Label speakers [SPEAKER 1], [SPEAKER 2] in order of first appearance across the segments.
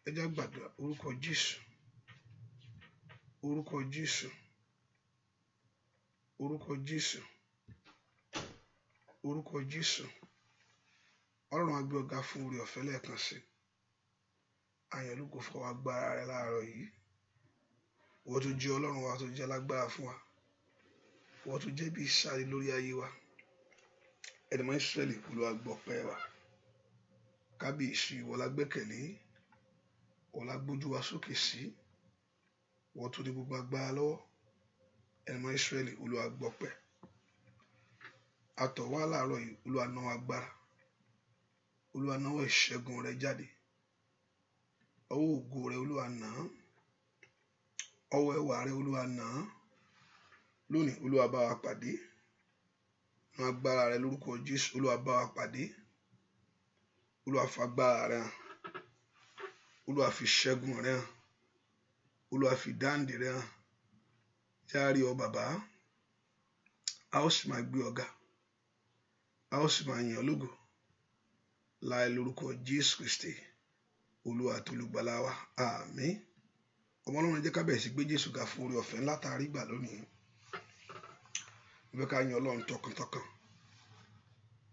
[SPEAKER 1] Ẹ jẹ́ gbàdúrà orúkọ Jésù, orúkọ Jésù, orúkọ Jésù, orúkọ Jésù. Ọlọ́run á gbé ọ̀gá fún oore ọ̀fẹ́ lẹ́ẹ̀kan sí. Àyàn lógo fún wa agbára rẹ láàárọ̀ yìí. Wọ́n tó jẹ́ Ọlọ́run wa tó jẹ́ lágbára fún wa. Wọ́n tó jẹ́ bí ìsàlè lórí ayé wa. Ẹ̀dẹ̀mọ́ Ísírẹ́lì Olúwa gbọ́ ọpẹ́ wa. Kábíyèsí ìwọ la gbẹ́kẹ̀lé. Wọ́n la gbójú wa sókè sí. Wọ́n tó ní gbogbo agbára lọ́wọ́. Ẹ̀dẹ̀mọ́ Ísírẹ́lì Olúwa gbọ́ ọpẹ́. Àtọ̀ wá láàárọ̀ yìí Olúwa náwó agbára. Olúwa náwó ìṣẹ́gun rẹ jáde. Ọwọ́ ògo rẹ Olúwa nà án. Ọwọ́ ẹwà rẹ Olúwa nà án. Lónìí Olúwa bá wa pàdé. Nú agbára rẹ lórúkọ Jésù Olúwa bá wa pàdé. Olúwa fagbára rẹ hàn. Olúwa fi ṣẹ́gun rẹ hàn. Olúwa fi dáǹdè rẹ hàn. Járe ọ bàbá. A ó sì máa gbé ọ̀gá. A ó sì máa yìn ọ́ lógo. Láì lórúkọ Jésù Kristi Olúwa àti olùgbàlà wa. Àmín. Ọmọ Ọlọ́run jẹ́ ká bẹ̀rẹ̀ sí gbé Jésù ga fún oore ọ̀fẹ́ ńlá tá a rí gbà lónìí. Ìfẹ́ ká yìn Ọlọ́run tọkàntọkàn.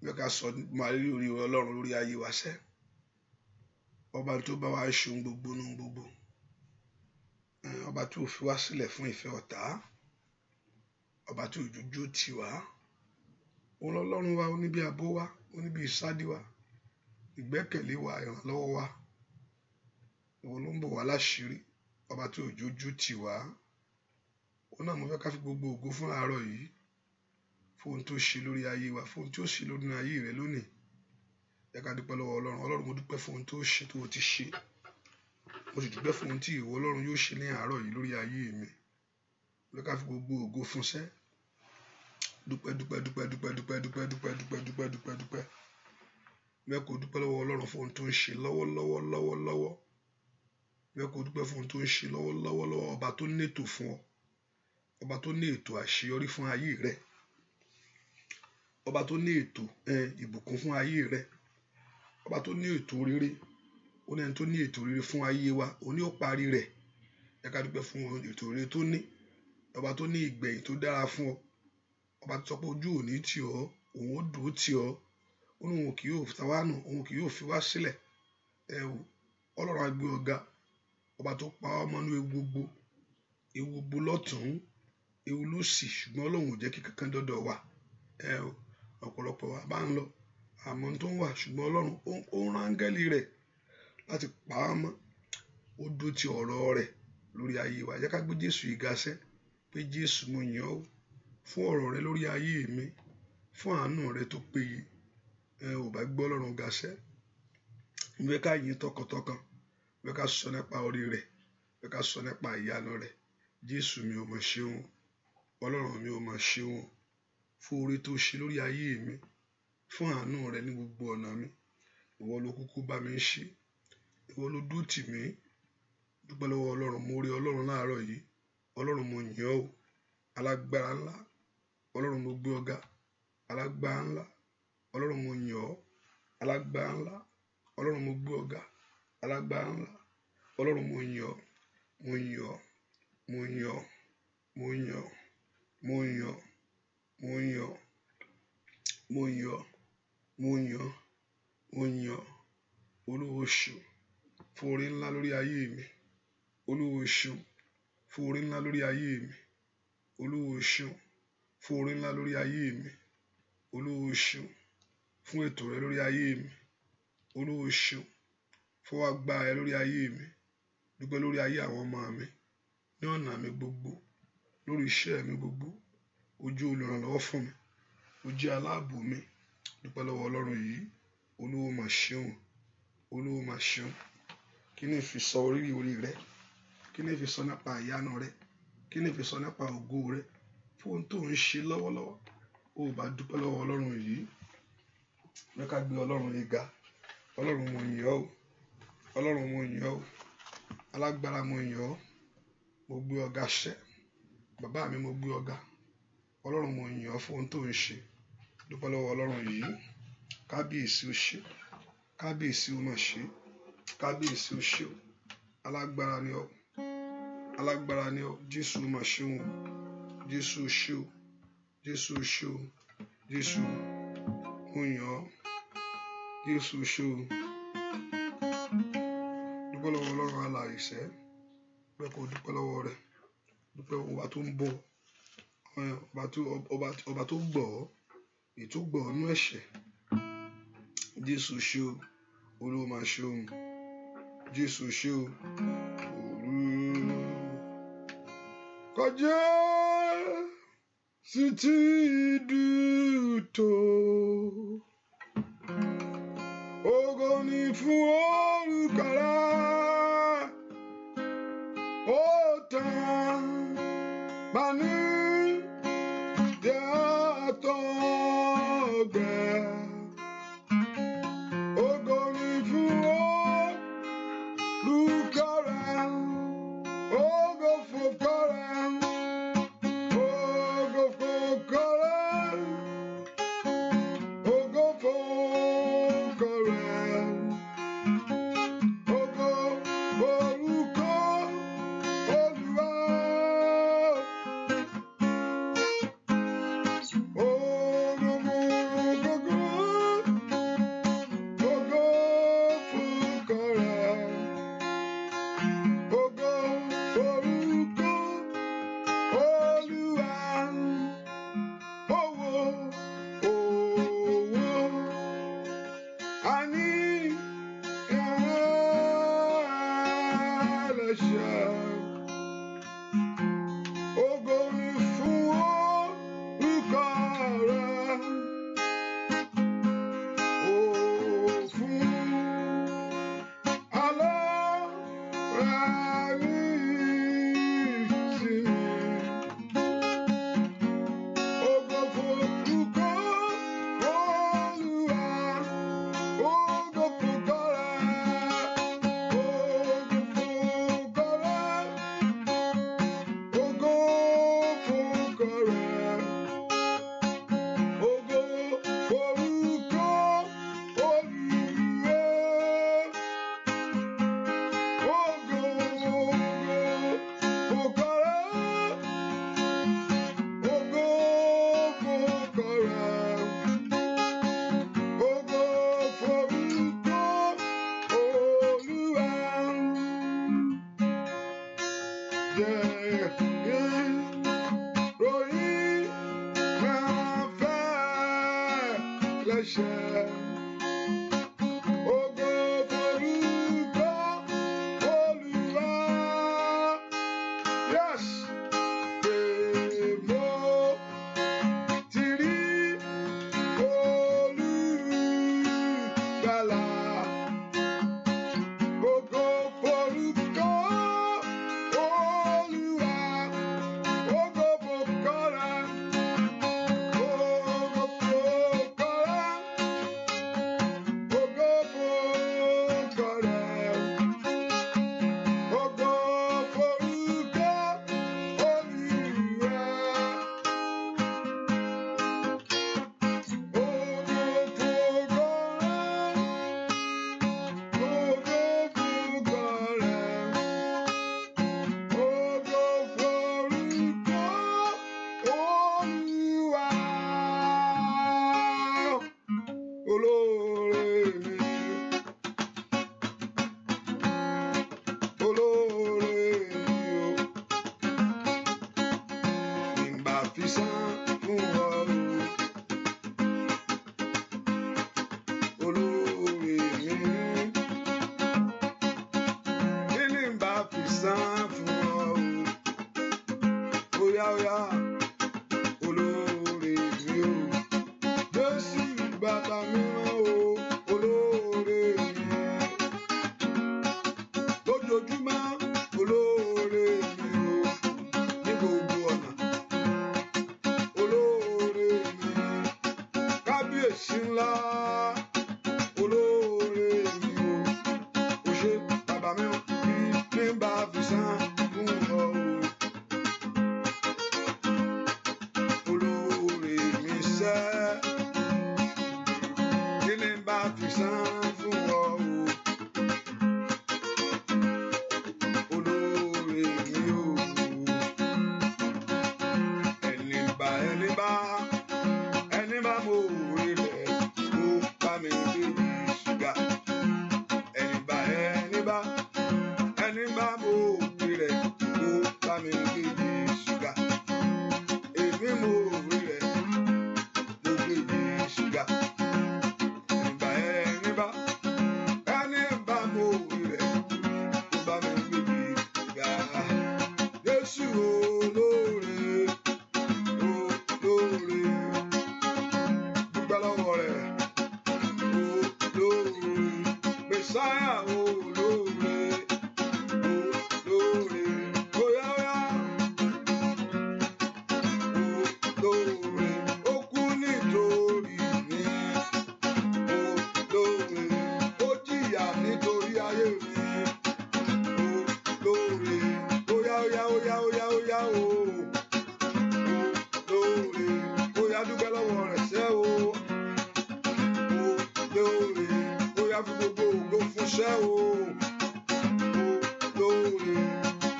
[SPEAKER 1] Ìfẹ́ ká sọ máa rí orí Ọlọ́run lórí ayé wa sẹ́. Ọba tó bá wa ṣe ohun gbogbo nínú gbogbo. Ọba tó fi wá sílẹ̀ fún ìfẹ́ ọ̀tá. Ọba tó jójó tì wá. Òun lọ́lọ́run wa, ó ní bí ààbò wa, ó ní bí ìsádi wa, ìgbẹ́kẹ̀lé wa, ìrànlọ́wọ́ wa. Òun ló ń bọ̀ wá láṣìírí. Ọba tó jójó tì wá. Òun náà mo fẹ́ ká fi gbogbo ògo fún àárọ̀ yìí. Fún ohun tó ṣe lórí ayé wa, fún ohun tí ó ṣe lórí ayé rẹ lónìí. Ẹ ká dúpẹ́ lọ́wọ́ Ọlọ́run. Ọlọ́run mo dúpẹ́ fún ohun tó ṣe tó ti ṣe. Mo sì dúpẹ́ fún ohun tí ìwọ Ọlọ́run yóò ṣe ní àárọ̀ yìí lórí ayé mi. Ẹ ká fi gbogbo ògo fún sẹ́. Dúpẹ́ dúpẹ́ dúpẹ́ dúpẹ́ dúpẹ́ dúpẹ́ dúpẹ́ dúpẹ́ dúpẹ́ dúpẹ́ dúpẹ́. Ẹ kò dúpẹ́ lọ́wọ́ Ọlọ́run fún ohun tó ń ṣe lọ́wọ́lọ́wọ́ lọ́wọ́lọ́wọ́. Ẹ kò dúpẹ́ fún ohun tó ń ṣe lọ́wọ́lọ́wọ́ lọ́wọ́. Ọba tó ní ètò fún ọ. Ọba tó ní ètò àṣeyọrí fún ayé rẹ. Ọba tó ní ètò ìbùkún fún ayé rẹ. Ọba tó ní ètò rere. Ó ní ẹni tó ní ètò rere fún ayé wa. Ó ní ó parí rẹ̀. Ẹ ká dúpẹ́ fún ètò rere tó ní. Ọba tó ní ìgbẹ̀yìn tó dára fún ọ. Ọba tó sọ pé ojú òní tì ọ́, òun ó dúró tì ọ́. Ó ní òun kì yóò ta wá nù, òun kì yóò fi wá sílẹ̀. Ọlọ́run á gbé ọ̀gá. Ọba tó pa ọmọ inú ewu gbogbo. Ewu gbogbo lọ́tùn, ewu lósì, ṣùgbọ́n Ọlọ́run ò jẹ́ kí kankan dọ́dọ̀ wa. Ọ̀pọ̀lọpọ̀ wa bá ń lọ àmọ́ tó ń wà, ṣùgbọ́n Ọlọ́run ó ń rán áńgẹ́lì rẹ̀ láti pa á mọ́. Ó dó ti ọ̀rọ̀ rẹ̀ lórí ayé wa. Jẹ́ ká gbé Jésù yìí ga sẹ́. Pé Jésù mo yìn ọ́ fún ọ̀rọ̀ rẹ lórí ayé mi, fún àánú rẹ tó péye. Ò bá gbọ́ Ọlọ́run ga sẹ́. Ìfẹ́ ká yìn tọkàntọkàn. Ìfẹ́ ká sọ nípa orí rẹ̀. Ìfẹ́ ká sọ nípa ìyanu rẹ̀. Jésù mi ò mọ̀ ṣeun. Ọlọ́run mi ò mọ̀ ṣeun fún oore tó ṣe lórí ayé mi, fún àánú rẹ ní gbogbo ọ̀nà mi. Ìwọ ló kúkú bá mi ṣe, ìwọ ló dúró tì mí. Dúpẹ́ lọ́wọ́ Ọlọ́run, mo rí Ọlọ́run láàárọ̀ yìí. Ọlọ́run mo yìn ọ́ o, alágbára ńlá. Ọlọ́run mo gbé ọ̀gá, alágbára ńlá. Ọlọ́run mo yìn ọ́, alágbára ńlá. Ọlọ́run mo gbé ọ̀gá, alágbára ńlá. Ọlọ́run mo yìn ọ́, mo yìn ọ́, mo yìn ọ́, mo yìn ọ́, mo yìn ọ́, mo yìn ọ́, mo yìn ọ́, mo yìn ọ́, mo yìn ọ́. Olúwa o ṣeun fún oore ńlá lórí ayé mi. Olúwa o ṣeun fún oore ńlá lórí ayé mi. Olúwa o ṣeun fún oore ńlá lórí ayé mi. Olúwa o ṣeun fún ètò rẹ lórí ayé mi. Olúwa o ṣeun fún agbára rẹ lórí ayé mi. Dúpẹ́ lórí ayé àwọn ọmọ mi, ní ọ̀nà mi gbogbo, lórí iṣẹ́ mi gbogbo. O jẹ́ olùrànlọ́wọ́ fún mi, o jẹ́ aláàbò mi. Dúpẹ́ lọ́wọ́ Ọlọ́run yìí. Olúwa mà ṣeun, Olúwa mà ṣeun. Kí ni fi sọ orí rẹ? Kí ni fi sọ nípa ìyanu rẹ? Kí ni fi sọ nípa ògo rẹ fún ohun tó ń ṣe lọ́wọ́lọ́wọ́? O bá dúpẹ́ lọ́wọ́ Ọlọ́run yìí. Jẹ́ ká gbé Ọlọ́run yìí ga. Ọlọ́run mo yìn ọ́ o, Ọlọ́run mo yìn ọ́ o, alágbára mo yìn ọ́. Mo gbé ọ̀gá ṣẹ́, bàbá mi mo gbé ọ̀gá. Ọlọ́run mo yìn ọ́ fún ohun tó ń ṣe. Dúpẹ́ lọ́wọ́ Ọlọ́run yìí. Kábíyèsí o ṣé, kábíyèsí o mà ṣe, kábíyèsí o ṣé o. Alágbára ni ọ́, alágbára ni ọ́. Jésù mà ṣe o, Jésù o ṣé o, Jésù o ṣé o, Jésù mo yìn ọ́, Jésù o ṣé o. Dúpẹ́ lọ́wọ́ Ọlọ́run alààyè sẹ́, bẹ́ẹ̀ kó dúpẹ́ lọ́wọ́ rẹ̀. Dúpẹ́ ọba tó ń bọ̀, ọba tó gbọ́, èyí tó gbọ́ nínú ẹ̀ṣẹ̀. Jésù ṣé o, Olúwa mà ṣe o, Jésù ṣé o. Kọjá sí ti dùtò, ògo ni fún orúkọ rẹ̀. Ó tàn bani jẹ́ àtọ̀gbẹ. Ògo ni fún orúkọ rẹ̀. Ògo fòkọ rẹ̀. Ògo fòkọ rẹ̀. Ògo fòkọ rẹ̀. Ògo forúkọ Olúwa. Ògo mú gbogbo. Ògo fòkọ rẹ̀. Ògo forúkọ Olúwa. Owó, owó, àní ẹlẹ́ṣẹ̀. Ògo ni fún orúkọ rẹ̀. Ó fún aláìní ìsinmi. Ògo forúkọ Olúwa. Ògo forúkọ rẹ̀. Ògo forúkọ rẹ̀. Ògo forúkọ rẹ̀. Ògo forúkọ Olúwa. Ògo forúkọ rẹ̀. Ògo forúkọ rẹ̀. Ògo forúkọ Olúwa. Jẹ́ ròyìn máa fẹ́ lẹ́ṣẹ̀. Ògo forúkọ Olúwa. Yes. Mo ti rí Olùgbàlà. Ògo forúkọ Olúwa. Ògo forúkọ rẹ̀. Ògo sẹ́ kí ni bá fi san fún ọ o olóore mi o ẹni bá mo rí rẹ̀ ó bá mi débi ṣúgà ẹni bá mo rí rẹ̀ ó bá mi débi ṣúgà èmi mo rí rẹ̀ mo débi ṣúgà ẹni bá mo rí rẹ̀ ó bá mi débi ṣúgà Jésù olóore dúpẹ́ lọ́wọ́ rẹ̀ olóore Mèsáyà olóore óyá olóore ó kú nítorí mi olóore ó jìyà nítorí ayé mi olóore óyá o olóore óyá dúpẹ́ lọ́wọ́ rẹ̀ sẹ́ o olóore óyá fi gbogbo ògo fún sẹ́ o olóore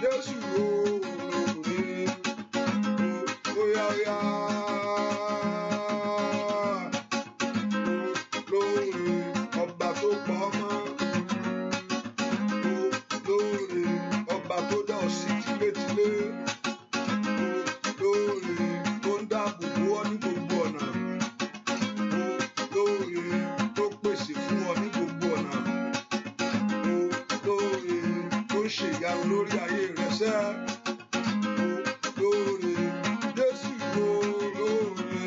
[SPEAKER 1] Jésù olóore óyá olóore ọba tó pa ọmọ olóore ọba tó dá ọ sí tilétilé olóore tó ń dáàbò bò ọ ní gbogbo ọ̀nà olóore tó pèsè fún ọ ní gbogbo ọ̀nà olóore tó ń ṣe ìyanu lórí ayé rẹ sẹ́ olóore Jésù olóore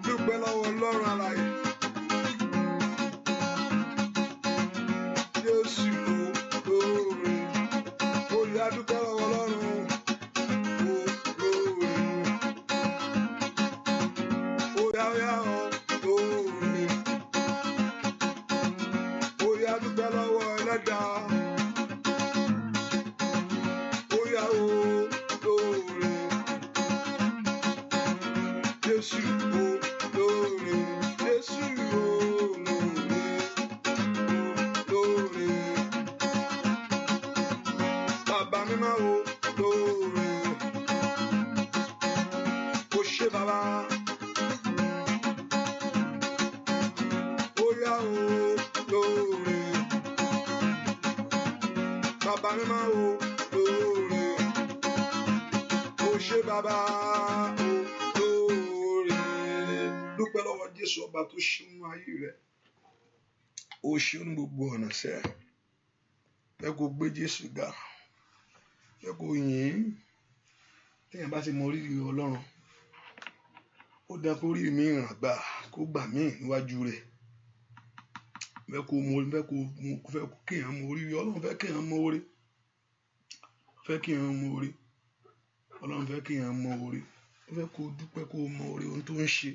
[SPEAKER 1] dúpẹ́ lọ́wọ́ Ọlọ́run alààyè Jésù olóore olùyà dúpẹ́ lọ́wọ́ Ọlọ́run olóore óyá olóore óyá dúpẹ́ lọ́wọ́ Ẹlẹ́dàá óyá olóore Jésù olóore Jésù olóore bàbá mímọ́ olóore ó ṣé bàbá óyá olóore bàbá mímọ́ olóore ó ṣé bàbá olóore dúpẹ́ lọ́wọ́ Jésù ọba tó ṣe nínú ayé rẹ̀ ó ṣe ní gbogbo ọ̀nà sẹ́ ẹ kò gbé Jésù ga ẹ kò yìn téèyàn bá ti mọ rírì Ọlọ́run ó dá kó rí mi ràn gbà kó gbà mí níwájú rẹ̀ fẹ́ kéèyàn mọ rírì Ọlọ́run fẹ́ kéèyàn mọ oore Ọlọ́run fẹ́ kéèyàn mọ oore ó fẹ́ kó dúpẹ́ kó mọ oore ohun tó ń ṣe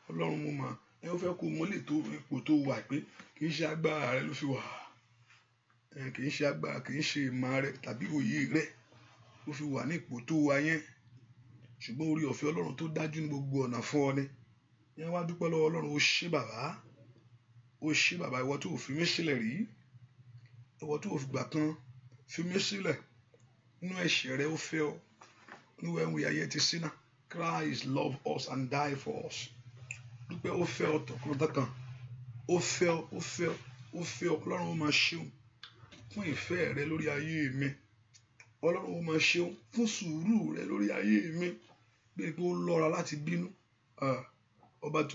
[SPEAKER 1] Ọlọ́run mo mà ó fẹ́ kó mọ lè tó ipò tó wà pé kì í ṣe agbára rẹ ló fi wà kì í ṣe agbára kì í ṣe ìmọ̀ rẹ tàbí òye rẹ ló fi wà ní ipò tó wà yẹn ṣùgbọ́n orí ọ̀fẹ́ Ọlọ́run tó dájú ní gbogbo ọ̀nà fún ọ ni yẹn wá dúpẹ́ lọ́wọ́ Ọlọ́run ó ṣé bàbá ìwọ tó fi mí sílẹ̀ rí ìwọ tó fi gbà kan fi mí sílẹ̀ nínú ẹ̀ṣẹ̀ rẹ ó fẹ́ ọ when we are yet a sinner Christ loved us and died for us dúpẹ́ ó fẹ́ ọ tọkàntọkàn ó fẹ́ ọ Ọlọ́run ó máa ṣeun fún ìfẹ́ rẹ lórí ayé mi Ọlọ́run ó máa ṣeun fún sùúrù rẹ lórí ayé mi bí pé ó lọ́ra láti bínú ọba tí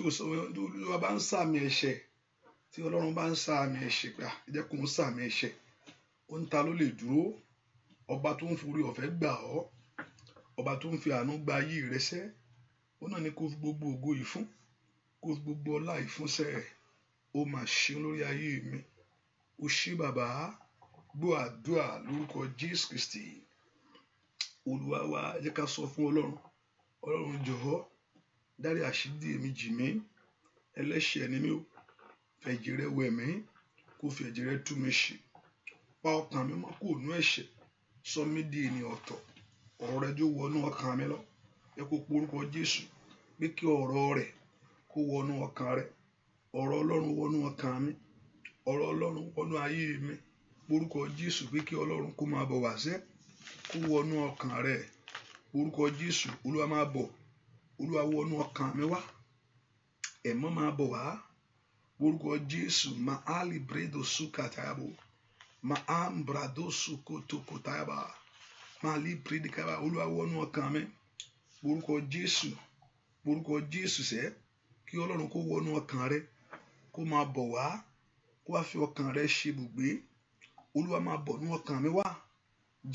[SPEAKER 1] ó bá ń sàmì ẹ̀ṣẹ̀ tí Ọlọ́run bá ń sàmì ẹ̀ṣẹ̀ pé ẹ jẹ́ kó ń sàmì ẹ̀ṣẹ̀ ó ń ta ló lè dúró ọba tó ń forí ọ̀fẹ́ gbà ọ́ ọba tó ń fi àánú gba ayé rẹ sẹ́ ó náà ní kó fi gbogbo ògo yìí fún kó fi gbogbo ọlá yìí fún sẹ́ ó máa ṣeun lórí ayé mi ó ṣé bàbá gbọ́ àdúrà lórúkọ Jésù Kristi Olúwa wa ẹ jẹ́ ká sọ fún Ọlọ́run jọ̀ọ́ dárí àṣírí èmi jì mí ẹlẹ́ṣẹ̀ ni mí o fẹ̀jẹ̀ rẹ wẹ̀ mí kó fi ẹ̀jẹ̀ rẹ tú mi ṣe pa ọkàn mi mọ́ kúrò nínú ẹ̀ṣẹ̀ sọ mí di ènìyàn ọ̀tọ̀ ọ̀rọ̀ rẹ̀ jó wọnú ọkàn mi lọ ẹ kó porúkọ Jésù pé kí ọ̀rọ̀ rẹ̀ kó wọnú ọkàn rẹ̀ ọ̀rọ̀ Ọlọ́run wọnú ọkàn mi ọ̀rọ̀ Ọlọ́run wọnú ayé mi porúkọ Jésù pé kí Ọlọ́run kó máa bọ̀ wá sẹ́ kó wọnú ọkàn rẹ̀ porúkọ Jésù Olúwa máa bọ̀ Olúwa wọnú ọkàn mi wá ẹ̀mọ́ máa bọ̀ wá porúkọ Jésù máa lè bredo sukatayabo máa ń brado sukotokotayaba máa lè predikaba Olúwa wọnú ọkàn mi porúkọ Jésù sẹ́ kí Ọlọ́run kó wọnú ọkàn rẹ kó máa bọ̀ wá kó wá fi ọkàn rẹ ṣe ibùgbé Olúwa máa bọ̀ nú ọkàn mi wá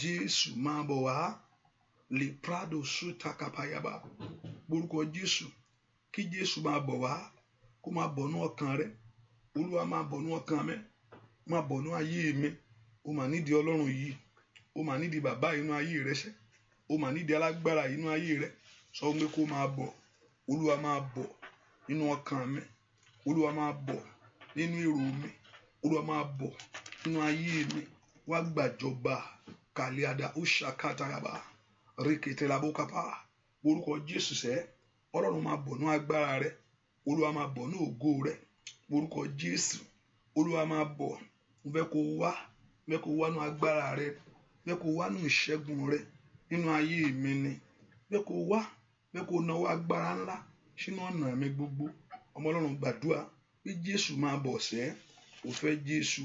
[SPEAKER 1] Jésù máa bọ̀ wá lè prado sutakapayaba porúkọ Jésù kí Jésù máa bọ̀ wá kó máa bọ̀ nú ọkàn rẹ Olúwa máa bọ̀ nú ọkàn mi máa bọ̀ nú ayé mi ó máa nídìí Ọlọ́run yìí ó máa nídìí bàbá inú ayé rẹ ṣẹ ó máa nídìí alágbára inú ayé rẹ sọ pé kó máa bọ̀ Olúwa máa bọ̀ nínú ọkàn mi Olúwa máa bọ̀ nínú èrò mi Olúwa máa bọ̀ nínú ayé mi wá gbàjọba kàlíàdà ó ṣàkátàyàbá rékètèlábókápá orúkọ Jésù sẹ́ Ọlọ́run máa bọ̀ nínú agbára rẹ Olúwa máa bọ̀ nínú ògo rẹ orúkọ Jésù Olúwa máa bọ̀ fẹ́ kó wá nínú agbára rẹ fẹ́ kó wá nínú ìṣẹ́gun rẹ nínú ayé mi ni fẹ́ kó náwó agbára ńlá sínú ọ̀nà mi gbogbo ọmọ Ọlọ́run gbàdúrà pé Jésù máa bọ̀ sẹ́ ò fẹ́ Jésù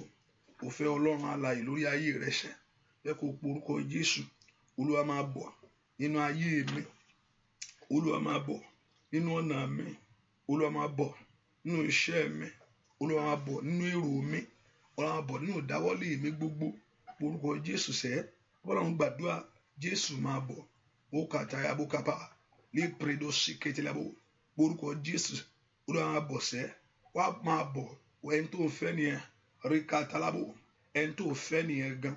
[SPEAKER 1] ò fẹ́ Ọlọ́run alààyè lórí ayé rẹ ṣẹ fẹ́ kó porúkọ Jésù Olúwa máa bọ̀ nínú ayé mi Olúwa máa bọ̀ nínú ọ̀nà mi Olúwa máa bọ̀ nínú iṣẹ́ mi Olúwa máa bọ̀ nínú èrò mi Olúwa máa bọ̀ nínú ìdáwọ́lé mi gbogbo porúkọ Jésù sẹ́ Ọlọ́run gbàdúrà Jésù máa bọ̀ ó kàtàyà bó kápá lè pèrèdó sí kẹtìlábò porúkọ Jésù Olúwa máa bọ̀ sẹ́ wá máa bọ̀ ẹni tó ń fẹ́ nìyẹn rí kàtàlábò ẹni tó ń fẹ́ nìyẹn gan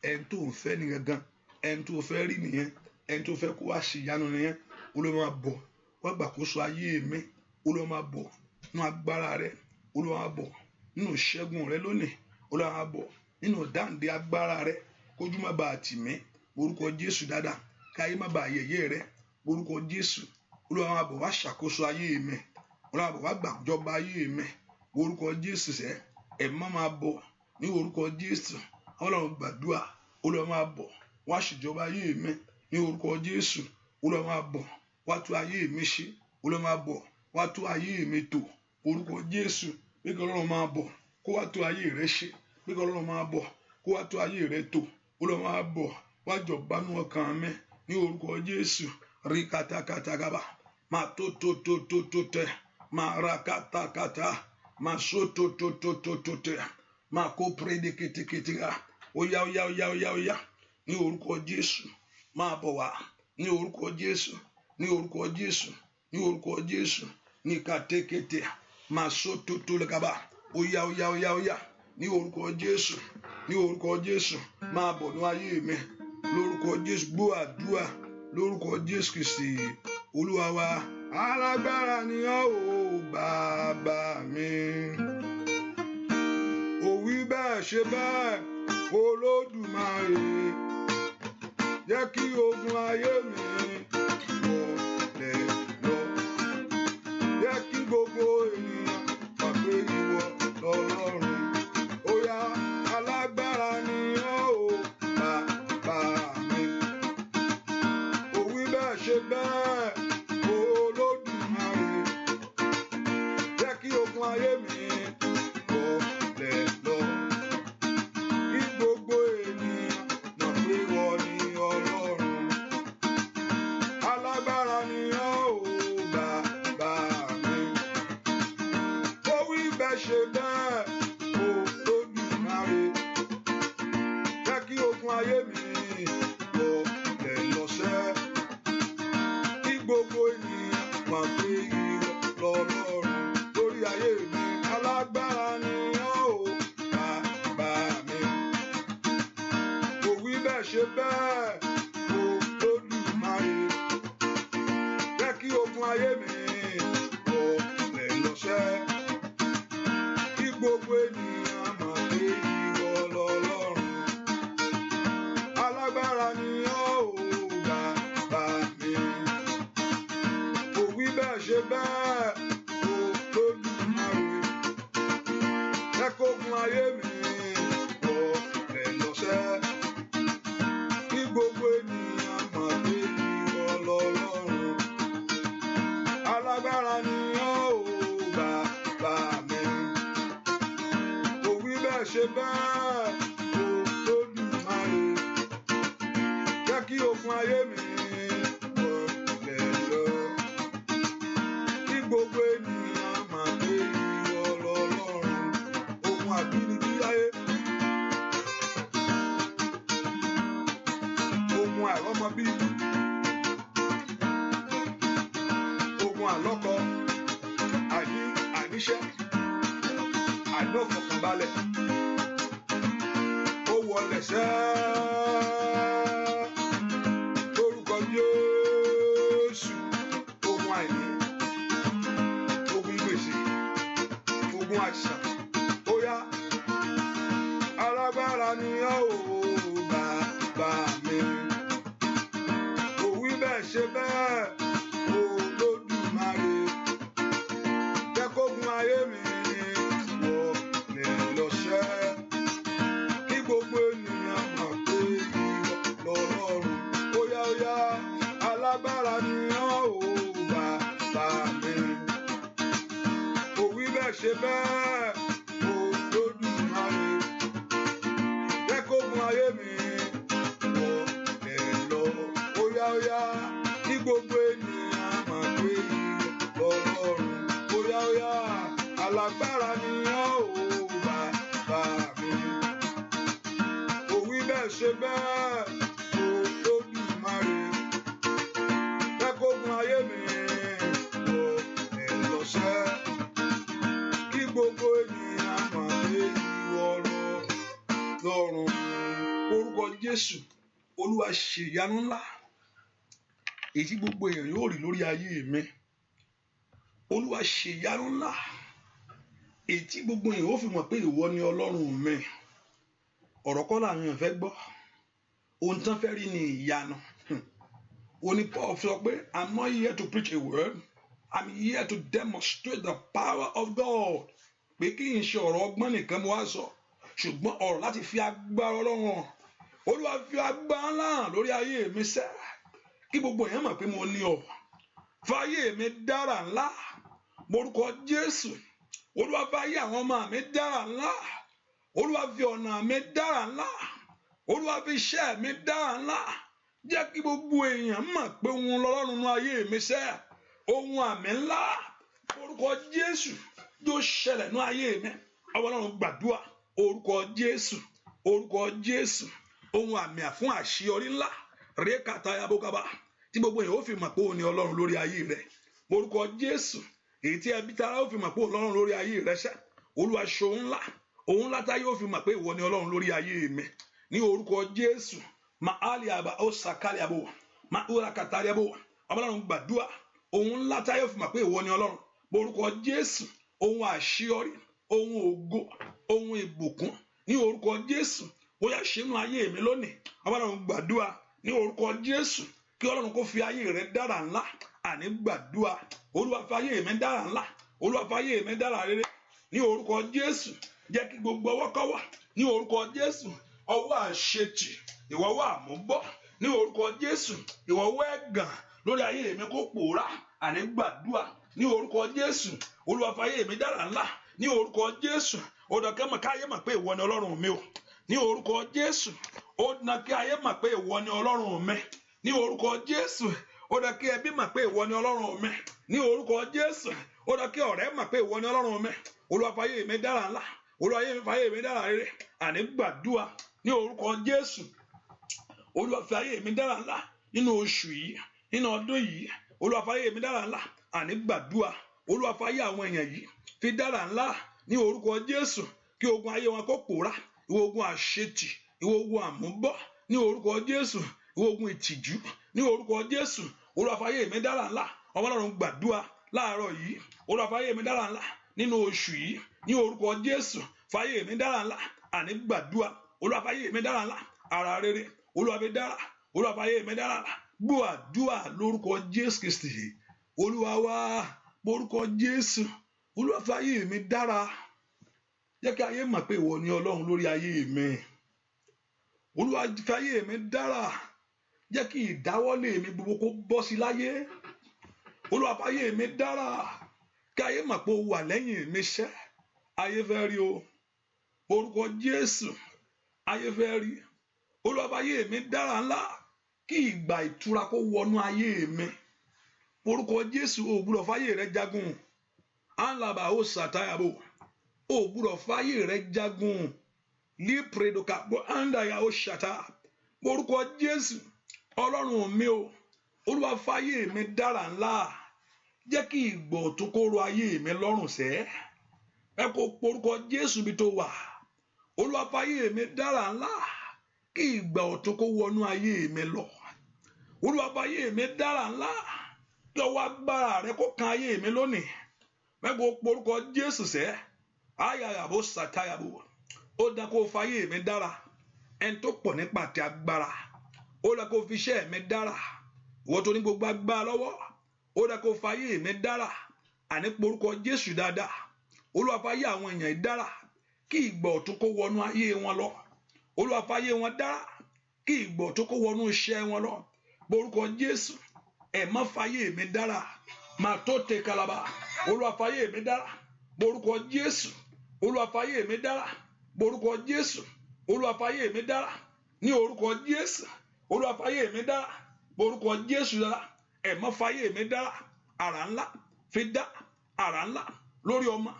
[SPEAKER 1] ẹni tó ń fẹ́ nìyẹn gan ẹni tó fẹ́ rí nìyẹn ẹni tó fẹ́ kó wá sí ìyanu nìyẹn Olúwa máa bọ̀ wá gbàkóso ayé mi Olúwa máa bọ̀ nínú agbára rẹ Olúwa máa bọ̀ nínú ìṣẹ́gun rẹ lónìí Olúwa máa bọ̀ nínú dáǹdé agbára rẹ kójú má bàa tì mí orúkọ Jésù dáadáa káyé má bàa yẹ̀yẹ́ rẹ orúkọ Jésù Olúwa máa bọ̀ wá ṣàkóso ayé mi Olúwa máa bọ̀ wá gbàjọba ayé mi orúkọ Jésù sẹ́ ẹ̀mọ́ máa bọ̀ ní orúkọ Jésù Ọlọ́run gbàdúrà Olúwa máa bọ̀ wá ṣèjọba ayé mi ní orúkọ Jésù Olúwa máa bọ̀ wá tú ayé mi ṣe Olúwa máa bọ̀ wá tú ayé mi tò orúkọ Jésù pé kí Ọlọ́run máa bọ̀ kó wá tú ayé rẹ ṣe pé kí Ọlọ́run máa bọ̀ kó wá tú ayé rẹ tò Olúwa máa bọ̀ wá jọba nínú ọkàn mi ní orúkọ Jésù rí kàtàkàtàgàbà máa tó tẹ máa ra kàtàkàtà máa só tó tẹ máa kó pèrèdè kìtìkìtìgà óyá ní orúkọ Jésù máa bọ̀ wá ní orúkọ Jésù ní orúkọ Jésù ní orúkọ Jésù ní kàtẹ́kẹ́tẹ́ máa só tó lẹ́gàbà óyá ní orúkọ Jésù ní orúkọ Jésù máa bọ̀ ní ayé mi lórúkọ Jésù gbọ́ àdúrà lórúkọ Jésù Kristi Olúwa wa alágbára ni ọ́ o bàbá mi ó wí bẹ́ẹ̀ ṣe bẹ́ẹ̀ Olódùmarè jẹ́ kí ogun ayé mi wọlé lọ jẹ́ kí gbogbo ènìyàn mọ̀ pé ìwọ lọ́lọ́run ó yá alágbára ni ọ́ o bàbá mi ó wí bẹ́ẹ̀ ṣe bẹ́ẹ̀ Olódùmarè jẹ́ kí ogun ayé mi wọlé lọ kí gbogbo ènìyàn mọ̀ pé ìwọ ni Ọlọ́run alágbára ni ọ́ o bàbá mi ó wí bẹ́ẹ̀ ṣe bẹ́ẹ̀ Olódùmarè jẹ́ kí ogun ayé mi wọlé lọ sẹ́ kí gbogbo ènìyàn mọ̀ pé ìwọ lọ́lọ́run lórí ayé mi alágbára ni ọ́ o bàbá mi ó wí bẹ́ẹ̀ ṣe bẹ́ẹ̀ Olódùmarè jẹ́ kí ogun ayé mi wọlé lọ sẹ́ kí gbogbo ènìyàn mọ̀ pé ìwọ lọ́lọ́run alágbára ni ọ́ o bàbá ṣe bẹ́ẹ̀ Olódùmarè jẹ́ kí ogun ayé mi wọlé lọ kí gbogbo ènìyàn máa gbé ìwọ lọ́lọ́run ogun àbínibí láyé ogun àìrọ́mọbí ogun àlọ́kọ àníṣẹ́ àìlọ́fọ̀kànbalẹ̀ ó wọlé lórúkọ Jésù ogun àìní ogun gbèsè ogun àìsàn ó yá alágbára ni a ò bàbá mi kò wí bẹ́ẹ̀ ṣe bẹ́ẹ̀ Olódùmarè jẹ́ kógun ayé mi wọlé lọ́sẹ̀ kí gbogbo ènìyàn mọ̀ pé ìwọ lọ́lọ́run ó yá alágbára ni ọ́ ò bàbá mi kò wí bẹ́ẹ̀ ṣe bẹ́ẹ̀ Olódùmarè jẹ́ kógun ayé mi wọlé lọ ó yá kí gbogbo ènìyàn mọ̀ pé ìwọ lọ́lọ́run ó yá alágbára ni ọ́ ò bàbá mi kò wí bẹ́ẹ̀ ṣe bẹ́ẹ̀ Olódùmarè jẹ́ kógun ayé mi wọlé lọ́sẹ̀ kí gbogbo ènìyàn mọ̀ pé ìwọ lọ́lọ́run orúkọ Jésù Olúwa ṣe ìyanu ńlá èyí tí gbogbo èèyàn yóò rí lórí ayé mi Olúwa ṣe ìyanu ńlá èyí tí gbogbo èèyàn ó fi mọ̀ pé ìwọ ni Ọlọ́run mi ọ̀rọ̀ kọ́ làwọn èèyàn fẹ́ gbọ́ ohun tán fẹ́ rí ni ìyanu oní Paul sọ pé I'm not here to preach a word I'm here to demonstrate the power of God pé kí n ṣe ọ̀rọ̀ ọgbọ́n nìkan mo wá sọ ṣùgbọ́n ọ̀rọ̀ láti fi agbára Ọlọ́run Olúwa fi agbára ńlá lórí ayé mi sẹ́ kí gbogbo èèyàn mọ̀ pé mo ní ọ fàyè mi dára ńlá morúkọ Jésù Olúwa fàyè àwọn ọmọ mi dára ńlá Olúwa fi ọ̀nà mi dára ńlá Olúwa fi iṣẹ́ mi dára ńlá jẹ́ kí gbogbo èèyàn mọ̀ pé òun lọ́lọ́run nínú ayé mi sẹ́ ohun àmì ńlá orúkọ Jésù yóò ṣẹlẹ̀ nínú ayé mi àwọn Ọlọ́run gbàdúrà orúkọ Jésù ohun àmì fún àṣeyọrí ńlá rékàtà yabókaba tí gbogbo èèyàn ó fi mọ̀ pé òun ni Ọlọ́run lórí ayé rẹ̀ orúkọ Jésù èyí tí ẹbí tara ó fi mọ̀ pé òun lọ́run lórí ayé rẹ̀ ṣẹ́ Olúwa ṣe òun ńlá táyé ó fi mọ̀ pé ìwọ ni Ọlọ́run lórí ayé mi ní orúkọ Jésù maali àbá ó sàkálì àbò máa kàtàrí àbò Ọlọ́run gbàdúrà òun ńlá táyé ó fi mọ̀ pé ìwọ ni Ọlọ́run orúkọ Jésù ohun àṣeyọrí ohun ògo ohun ìbùkún ní orúkọ Jésù ó yá ṣe nínú ayé mi lónìí Ọlọ́run gbàdúrà ní orúkọ Jésù kí Ọlọ́run kó fi ayé rẹ dára ńlá àní gbàdúrà Olúwa fi ayé mi dára ńlá Olúwa fi ayé mi dára rere ní orúkọ Jésù jẹ́ kí gbogbo ọwọ́ kọ́wọ́ ní orúkọ Jésù ọwọ́ àṣetì ìwọ ọwọ́ àmúbọ́ ní orúkọ Jésù ìwọ ọwọ́ ẹ̀gàn lórí ayé mi kó pòórá àní gbàdúrà ní orúkọ Jésù Olúwa fi ayé mi dára ńlá ní orúkọ Jésù ó dọ̀kẹ́ mọ̀ káyé mọ̀ pé ìwọ ni Ọlọ́run mi o ní orúkọ Jésù ó dọ̀kẹ́ ayé mọ̀ pé ìwọ ni Ọlọ́run mi ní orúkọ Jésù ó dọ̀kẹ́ ẹbí mọ̀ pé ìwọ ni Ọlọ́run mi ní orúkọ Jésù ó dọ̀kẹ́ ọ̀rẹ́ mọ̀ pé ìwọ ni Ọlọ́run mi Olúwa fi ayé mi dára ńlá Olúwa fi ayé mi dára rere àní gbàdúrà ní orúkọ Jésù Olúwa fi ayé mi dára ńlá nínú oṣù yìí nínú ọdún yìí Olúwa fi ayé mi dára ńlá àní gbàdúrà Olúwa fi ayé àwọn èèyàn yìí fi dára ńlá ní orúkọ Jésù kí ogun ayé wọn kó pòórá ìwọ ogun àṣetì ìwọ ogun àmúbọ́ ní orúkọ Jésù ìwọ ogun ìtìjú ní orúkọ Jésù Olúwa fi ayé mi dára ńlá Ọlọ́run gbàdúrà láàárọ̀ yìí Olúwa fi ayé mi dára ńlá nínú oṣù yìí ní orúkọ Jésù fi ayé mi dára ńlá àní gbàdúrà Olúwa fi ayé mi dára ńlá ara rere Olúwa fi dára Olúwa fi ayé mi dára ńlá gbọ́ àdúrà lórúkọ Jésù Kristi Olúwa wá orúkọ Jésù Olúwa fi ayé mi dára jẹ́ kí ayé mọ̀ pé ìwọ ni Ọlọ́run lórí ayé mi Olúwa fi ayé mi dára jẹ́ kí ìdáwọ́lé mi gbogbo kó bọ́ sí láyé Olúwa fi ayé mi dára kí ayé mọ̀ pé o wà lẹ́yìn mi ṣẹ́ ayé fẹ́ rí o orúkọ Jésù ayé fẹ́ rí. Olúwa fayé mi dára ńlá, kí ìgbà ìtura kó wọnú ayé mi. Orúkọ Jésù, o gbúdọ̀ fayé rẹ jagun. Alaba o satayabo, o gbúdọ̀ fayé rẹ jagun. Lipredoka bo andaya o shata. Orúkọ Jésù, Ọlọ́run mi o, Olúwa fayé mi dára ńlá, jẹ́ kí ìgbà ọ̀tun kó rọ̀ ayé mi lọ́rùn sẹ́. Ẹ kó porúkọ Jésù bí tó wà. Olúwa fayé mi dára ńlá, kí ìgbà ọ̀tun kó wọnú ayé mi lọ. Olúwa fayé mi dára ńlá, kí ọwọ́ agbára rẹ kó kan ayé mi lónìí. Ẹ kó porúkọ Jésù sẹ́. Ayayabo satayabo. Ó dá kó fayé mi dára. Ẹni tó pọ̀ nípa ti agbára. Ó dá kó fi iṣẹ́ mi dára. Ìwọ tó ní gbogbo agbára lọ́wọ́. Ó dá kó fayé mi dára. Àní porúkọ Jésù dáadáa. Olúwa fayé àwọn èèyàn dára, kí ìgbà ọ̀tun kó wọnú ayé wọn lọ. Olúwa fayé wọn dára, kí ìgbà ọ̀tun kó wọnú iṣẹ́ wọn lọ. Porúkọ Jésù, ẹ má fayé mi dára. Má tó te kalaba. Olúwa fayé mi dára. Porúkọ Jésù, Olúwa fayé mi dára. Porúkọ Jésù, Olúwa fayé mi dára. Ní orúkọ Jésù, Olúwa fayé mi dára. Porúkọ Jésù dára. Ẹ má fayé mi dára. Àrà ńlá fi dá. Àrà ńlá lórí ọmọ.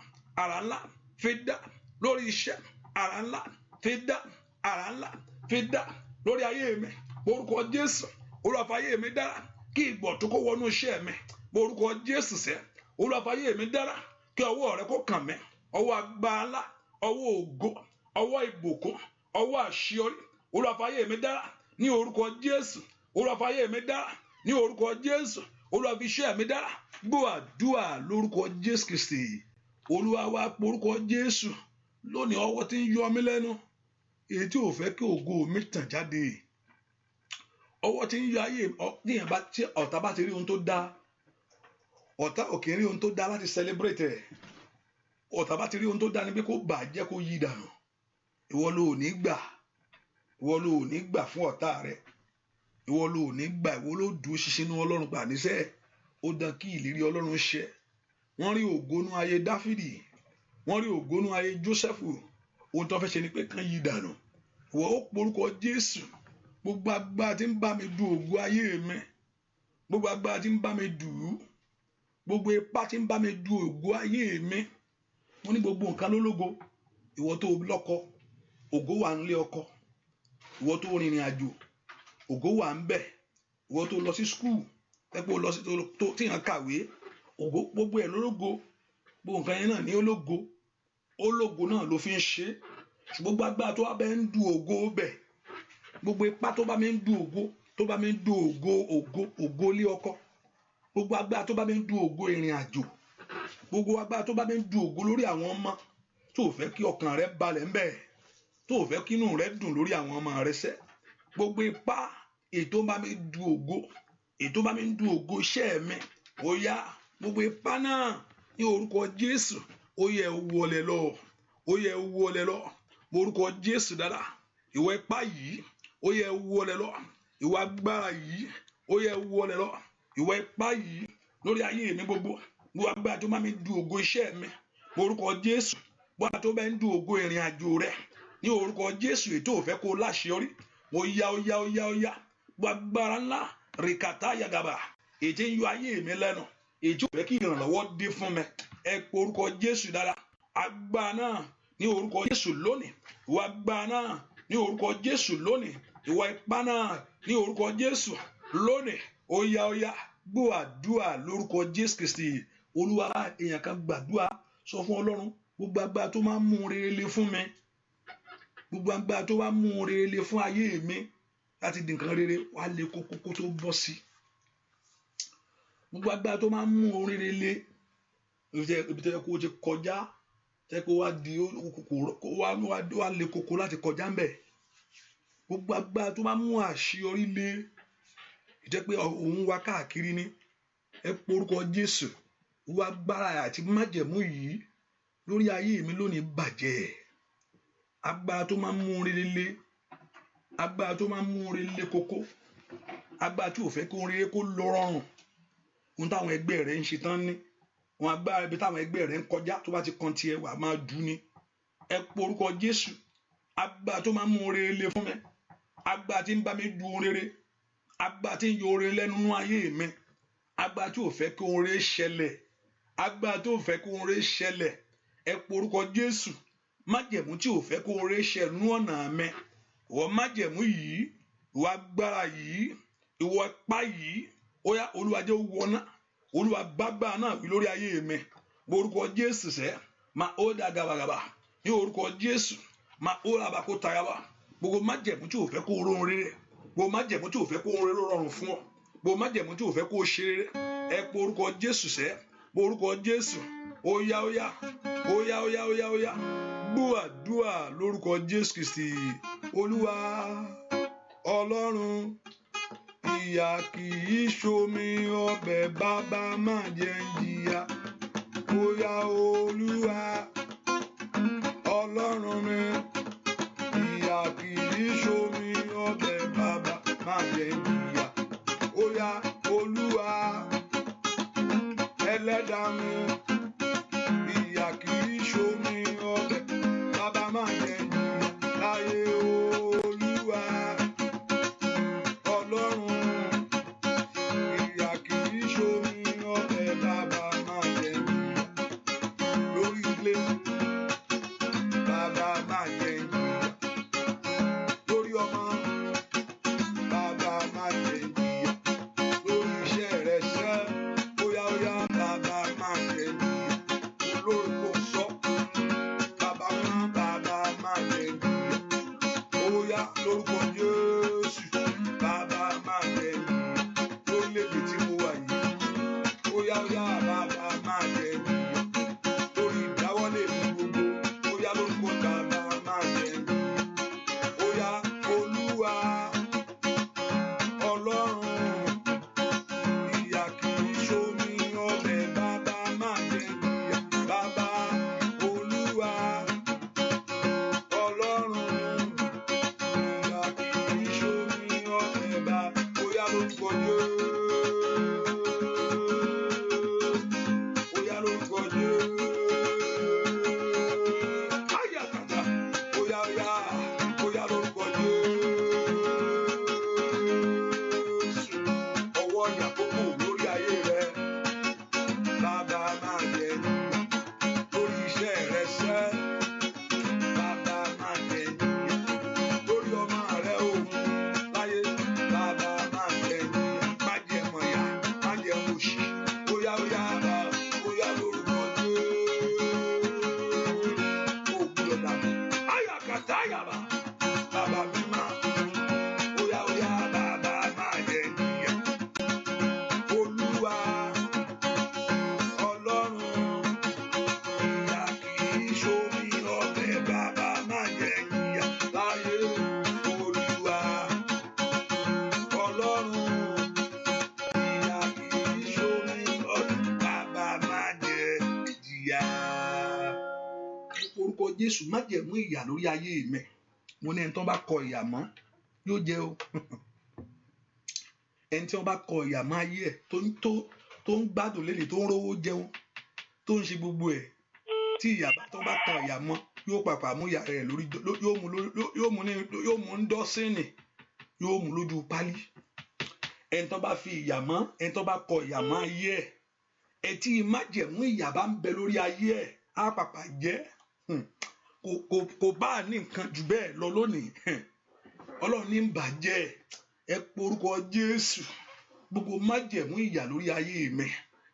[SPEAKER 1] Àrà ńlá fi dá lórí iṣẹ́. Àrà ńlá fi dá. Àrà ńlá fi dá lórí ayé mi. Porúkọ Jésù, Olúwa fayé mi dára, kí ìgbà ọ̀tun kó wọnú iṣẹ́ mi. Porúkọ Jésù sẹ́. Olúwa fayé mi dára, kí ọwọ́ rẹ kó kàn mí. Ọwọ́ agbára ńlá, ọwọ́ ògo, ọwọ́ ìbùkún, ọwọ́ àṣeyọrí. Olúwa fayé mi dára ní orúkọ Jésù. Olúwa fayé mi dára ní orúkọ Jésù. Olúwa fi iṣẹ́ mi dára. Gbọ́ àdúrà lórúkọ Jésù Kristi. Olúwa wá porúkọ Jésù lónìí. Ọwọ́ tí ń yọ mí lẹ́nu, èyí tí ò fẹ́ kí ògo mi tàn jáde. Ọwọ́ tí ń yọ ayé tí ọ̀tá bá ti rí ohun tó dá, ọ̀tá ò kì í rí ohun tó dá láti celebrate rẹ̀. Ọ̀tá bá ti rí ohun tó dá ni pé kó bàjẹ́, kó yí dànù. Ìwọ ló ò ní gbà. Ìwọ ló ò ní gbà fún ọ̀tá rẹ̀. Ìwọ ló ò ní gbà. Ìwọ ló dúró ṣinṣin nínú Ọlọ́run gbà níṣẹ́. Ó dán kí ìlérí Ọlọ́run ṣẹ. Wọ́n rí ògo nínú ayé Dáfídì. Wọ́n rí ògo nínú ayé Jósẹ́fù. Ohun tó fẹ́ ṣe ni pé kán yí dànù. Ìwọ ó porúkọ Jésù. Gbogbo agbára tí ń bá mi du ògo ayé mi. Gbogbo agbára tí ń bá mi dù ú. Gbogbo ipá tí ń bá mi du ògo ayé mi. Wọ́n ní gbogbo nǹkan lólógo. Ìwọ tó lọ́kọ, ògo wà nílé ọkọ. Ìwọ tó rìnrìn àjò, ògo wà ń bẹ̀. Ìwọ tó lọ sí skul, ẹ̀pọ̀ lọ sí tó tíyàn kàwé, ògo gbogbo ẹ̀ lólógo. Gbogbo nǹkan yẹn náà ní ológo. Ológo náà ló fi ń ṣe. Ṣùgbọ́n gbogbo agbára tó bá bẹ́ ń du ògo bẹ̀. Gbogbo ipá tó bá mi ń du ògo, tó bá mi ń du ògo lé ọkọ. Gbogbo agbára tó bá mi ń du ògo ìrìn àjò. Gbogbo agbára tó bá mi ń du ògo lórí àwọn ọmọ. Tó fẹ́ kí ọkàn rẹ balẹ̀ ń bẹ̀. Tó fẹ́ kí inú rẹ dùn lórí àwọn ọmọ rẹ sẹ́. Gbogbo ipá ètò bá mi du ògo, ètò bá mi ń du ògo iṣẹ́ mi. Ó yá gbogbo ipá náà ní orúkọ Jésù. Ó yẹ wọlé lọ. Ó yẹ wọlé lọ. Orúkọ Jésù dára. Ìwọ ipá yìí, ó yẹ wọlé lọ. Ìwọ agbára yìí, ó yẹ wọlé lọ. Ìwọ ipá yìí lórí ayé mi gbogbo. Gbogbo agbára tó bá mi du ògo iṣẹ́ mi. Orúkọ Jésù. Gbogbo tó bá ń du ògo ìrìn àjò rẹ. Ní orúkọ Jésù ètò òfẹ́ kó láṣeyọrí. Ó yá. Gbogbo agbára ńlá rìkàtà yagaba. Ètí ń yọ ayé mi lẹ́nu. Ètí òfẹ́ kí ìrànlọ́wọ́ dé fún mi. Ẹ pé orúkọ Jésù dára. Agbára náà ní orúkọ Jésù lónìí. Ìwọ agbára náà ní orúkọ Jésù lónìí. Ìwọ ipá náà ní orúkọ Jésù lónìí. Ó yá. Gbọ́ àdúrà lórúkọ Jésù Kristi. Olúwa, èèyàn kan gbàdúrà sọ fún Ọlọ́run. Gbogbo agbára tó máa ń mú rere le fún mi. Gbogbo agbára tó bá mú rere le fún ayé mi láti di nǹkan rere, wá lé kókó tó bọ́ sí. Gbogbo agbára tó máa ń mú rere le ibi tó yẹ kó o ti kọjá, tẹ́ kó wá di wá lé kókó láti kọjá ń bẹ̀. Gbogbo agbára tó máa ń mú àṣeyọrí le, ìjẹ́ pé òun wá káàkiri ní. Ẹ pé orúkọ Jésù. Gbogbo agbára àti májẹ̀mú yìí lórí ayé mi lónìí bàjẹ́. Agbára tó máa ń mú rere le, agbára tó máa ń mú rere le kókó, agbára tí ò fẹ́ kó rere kó lọ rọrùn. Ohun táwọn ẹgbẹ́ rẹ̀ ń ṣe tán ní, wọn agbára ibi táwọn ẹgbẹ́ rẹ̀ ń kọjá tó bá ti kan tiẹ̀ wà máa dùn ní.
[SPEAKER 2] ẹ pe orúkọ Jésù. Agbára tó máa ń mú oore le fún mi, agbára tí ń bá mi du oore, agbára tí ń yọ oore lẹ́nu nínú ayé mi, agbára tí ò fẹ́ kí oore ṣẹlẹ̀, agbára tó fẹ́ kí oore ṣẹlẹ̀, ẹ pe orúkọ Jésù. Májẹ̀mú tí ò fẹ́ kí oore ṣẹlẹ̀ nínú ọ̀nà mi, ìwọ májẹ̀mú yìí, ìwọ agbára yìí, ìwọ ipá yìí, ó yá Olúwa jẹ́ ó wọná, Olúwa gbágbára náà wí lórí ayé mi, orúkọ Jésù sẹ́, máa ó dá gàbàgàbà ní orúkọ Jésù, máa ó ràbà kó tayaba. Gbogbo májẹ̀mú tí ò fẹ́ kó oorun rere, gbogbo májẹ̀mú tí ò fẹ́ kó oorun rere rọrùn fún ọ, gbogbo májẹ̀mú tí ò fẹ́ kó ṣe rere, ẹ pe orúkọ Jésù sẹ́, orúkọ Jésù, ó yá ó yá ó yá ó yá ó yá ó yá. Gbọ́ àdúrà lórúkọ Jésù Kristi Olúwa. Ọlọ́run, ìyà kì í ṣomi ọbẹ̀, bàbá má jẹ́ n jìyà. Ó yá Olúwa, Ọlọ́run mi, ìyà kì í ṣomi ọbẹ̀, bàbá má jẹ́ n jìyà. Ó yá Olúwa, Ẹlẹ́dàá mi, ìyà kì í ṣomi ọbẹ̀, bàbá má jẹ́ n jìyà láyé. Olúwa, Ọlọ́run, ìyà kì í ṣomi ọbẹ̀, bàbá má jẹ́ n jìyà. Lórí ilé, bàbá má jẹ́ n jìyà. Lórí ọmọ, bàbá má jẹ́ n jìyà. Lórí iṣẹ́ rẹ̀ ṣẹ́, óyá óyá, bàbá má jẹ́ n jìyà. Olórí kò sọ, bàbá má jẹ́ n jìyà. Óyá lórúkọ Jésù, bàbá má jẹ́ n jìyà. Lórílẹ̀-èdè tí mo wà yìí, óyá óyá, bàbá má jẹ́ n jìyà. Lórí ìdáwọ́lé mi gbogbo, óyá lórúkọ bàbá má jẹ́ n jìyà. Óyá Olúwa, Ọlọ́run, ìyà kì í ṣomi ọbẹ̀, bàbá má jẹ́ n jìyà. Bàbá Olúwa, Ọlọ́run, ìyà kì í ṣomi ọbẹ̀, bàbá. Óyá lórúkọ Jésù, óyá lórúkọ Jésù. Ayakata, óyá óyá, óyá lórúkọ Jésù. Ọwọ́ ìyàkókò lórí ayé rẹ, bàbá má jẹ́ n jìyà. Lórí iṣẹ́ rẹ ṣẹ́, bàbá má jẹ́ n jìyà. Lórí ọmọ rẹ òun láyé, bàbá má jẹ́ n jìyà. Má jẹ́ mọ̀yà, má jẹ́ mọ̀ṣì. Óyá óyá, óyá lórúkọ Jésù. Ó gbúdọ̀ dàbí. Ayakata yàrá, bàbá mi máa. Óyá óyá, bàbá má jẹ́ n jìyà. Olúwa, Ọlọ́run, ìyà kì í ṣomi ọbẹ̀, bàbá má jẹ́ n jìyà láyé. Olúwa, Ọlọ́run, ìyà kì í ṣomi ọbẹ̀, bàbá má jẹ́ n jìyà. Orúkọ Jésù, májẹ̀mú ìyà lórí ayé mi. Mo ní ẹni tó bá kọ ìyà mọ́ yóò jẹ o. Ẹni tí wọ́n bá kọ ìyà mọ́ ayé ẹ̀ tó ń gbádùn lélẹ̀, tó ń rówó jẹun, tó ń ṣe gbogbo ẹ̀, tí ìyà tó bá kọ ìyà mọ́ yóò pàpà mú ìyà rẹ̀ lórí, yóò mú ń dọ́sìnì, yóò mú lójú pálí. Ẹni tó bá fi ìyà mọ́, ẹni tó bá kọ ìyà mọ́ ayé ẹ̀, ẹ tí májẹ̀mú ìyà bá ń bẹ lórí ayé ẹ̀, á pàpà jẹ́. Kò bá ní nǹkan jù bẹ́ẹ̀ lọ lónìí. Ọlọ́run ní ń bàjẹ́. Ẹ pe orúkọ Jésù. Gbogbo májẹ̀mú ìyà lórí ayé mi,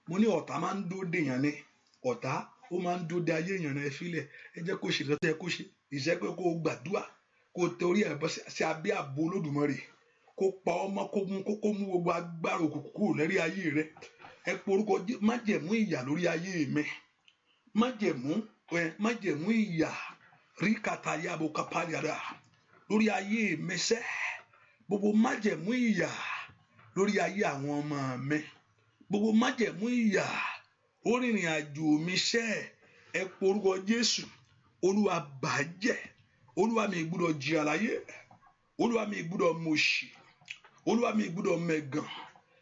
[SPEAKER 2] mo ní ọ̀tá máa ń dóde èèyàn ni. Ọ̀tá ó máa ń dóde ayé èèyàn náà. Ẹ filẹ̀, ẹ jẹ́ kó ṣe nǹkan tó yẹ kó ṣe. Ìṣẹ́ pé kó gbàdúrà, kó torí ẹ̀ bọ́ sí abẹ́ ààbò Olódùmarè, kó pa ọmọ, kó mú gbogbo agbára òkùnkùn kúrò lórí ayé rẹ. Ẹ pe orúkọ Jésù. Májẹ̀mú ìyà lórí ayé mi, májẹ̀mú ìyà rí kàtàyàbò kápálíàdà lórí ayé mi sẹ́. Gbogbo májẹ̀mú ìyà lórí ayé àwọn ọmọ mi, gbogbo májẹ̀mú ìyà ó rìnrìn àjò mi sẹ́. Ẹ pe orúkọ Jésù. Olúwa bàjẹ́. Olúwa mi gbọ́dọ̀ jìyà láyé. Olúwa mi gbọ́dọ̀ mọ̀ṣì. Olúwa mi gbọ́dọ̀ mẹ̀gàn.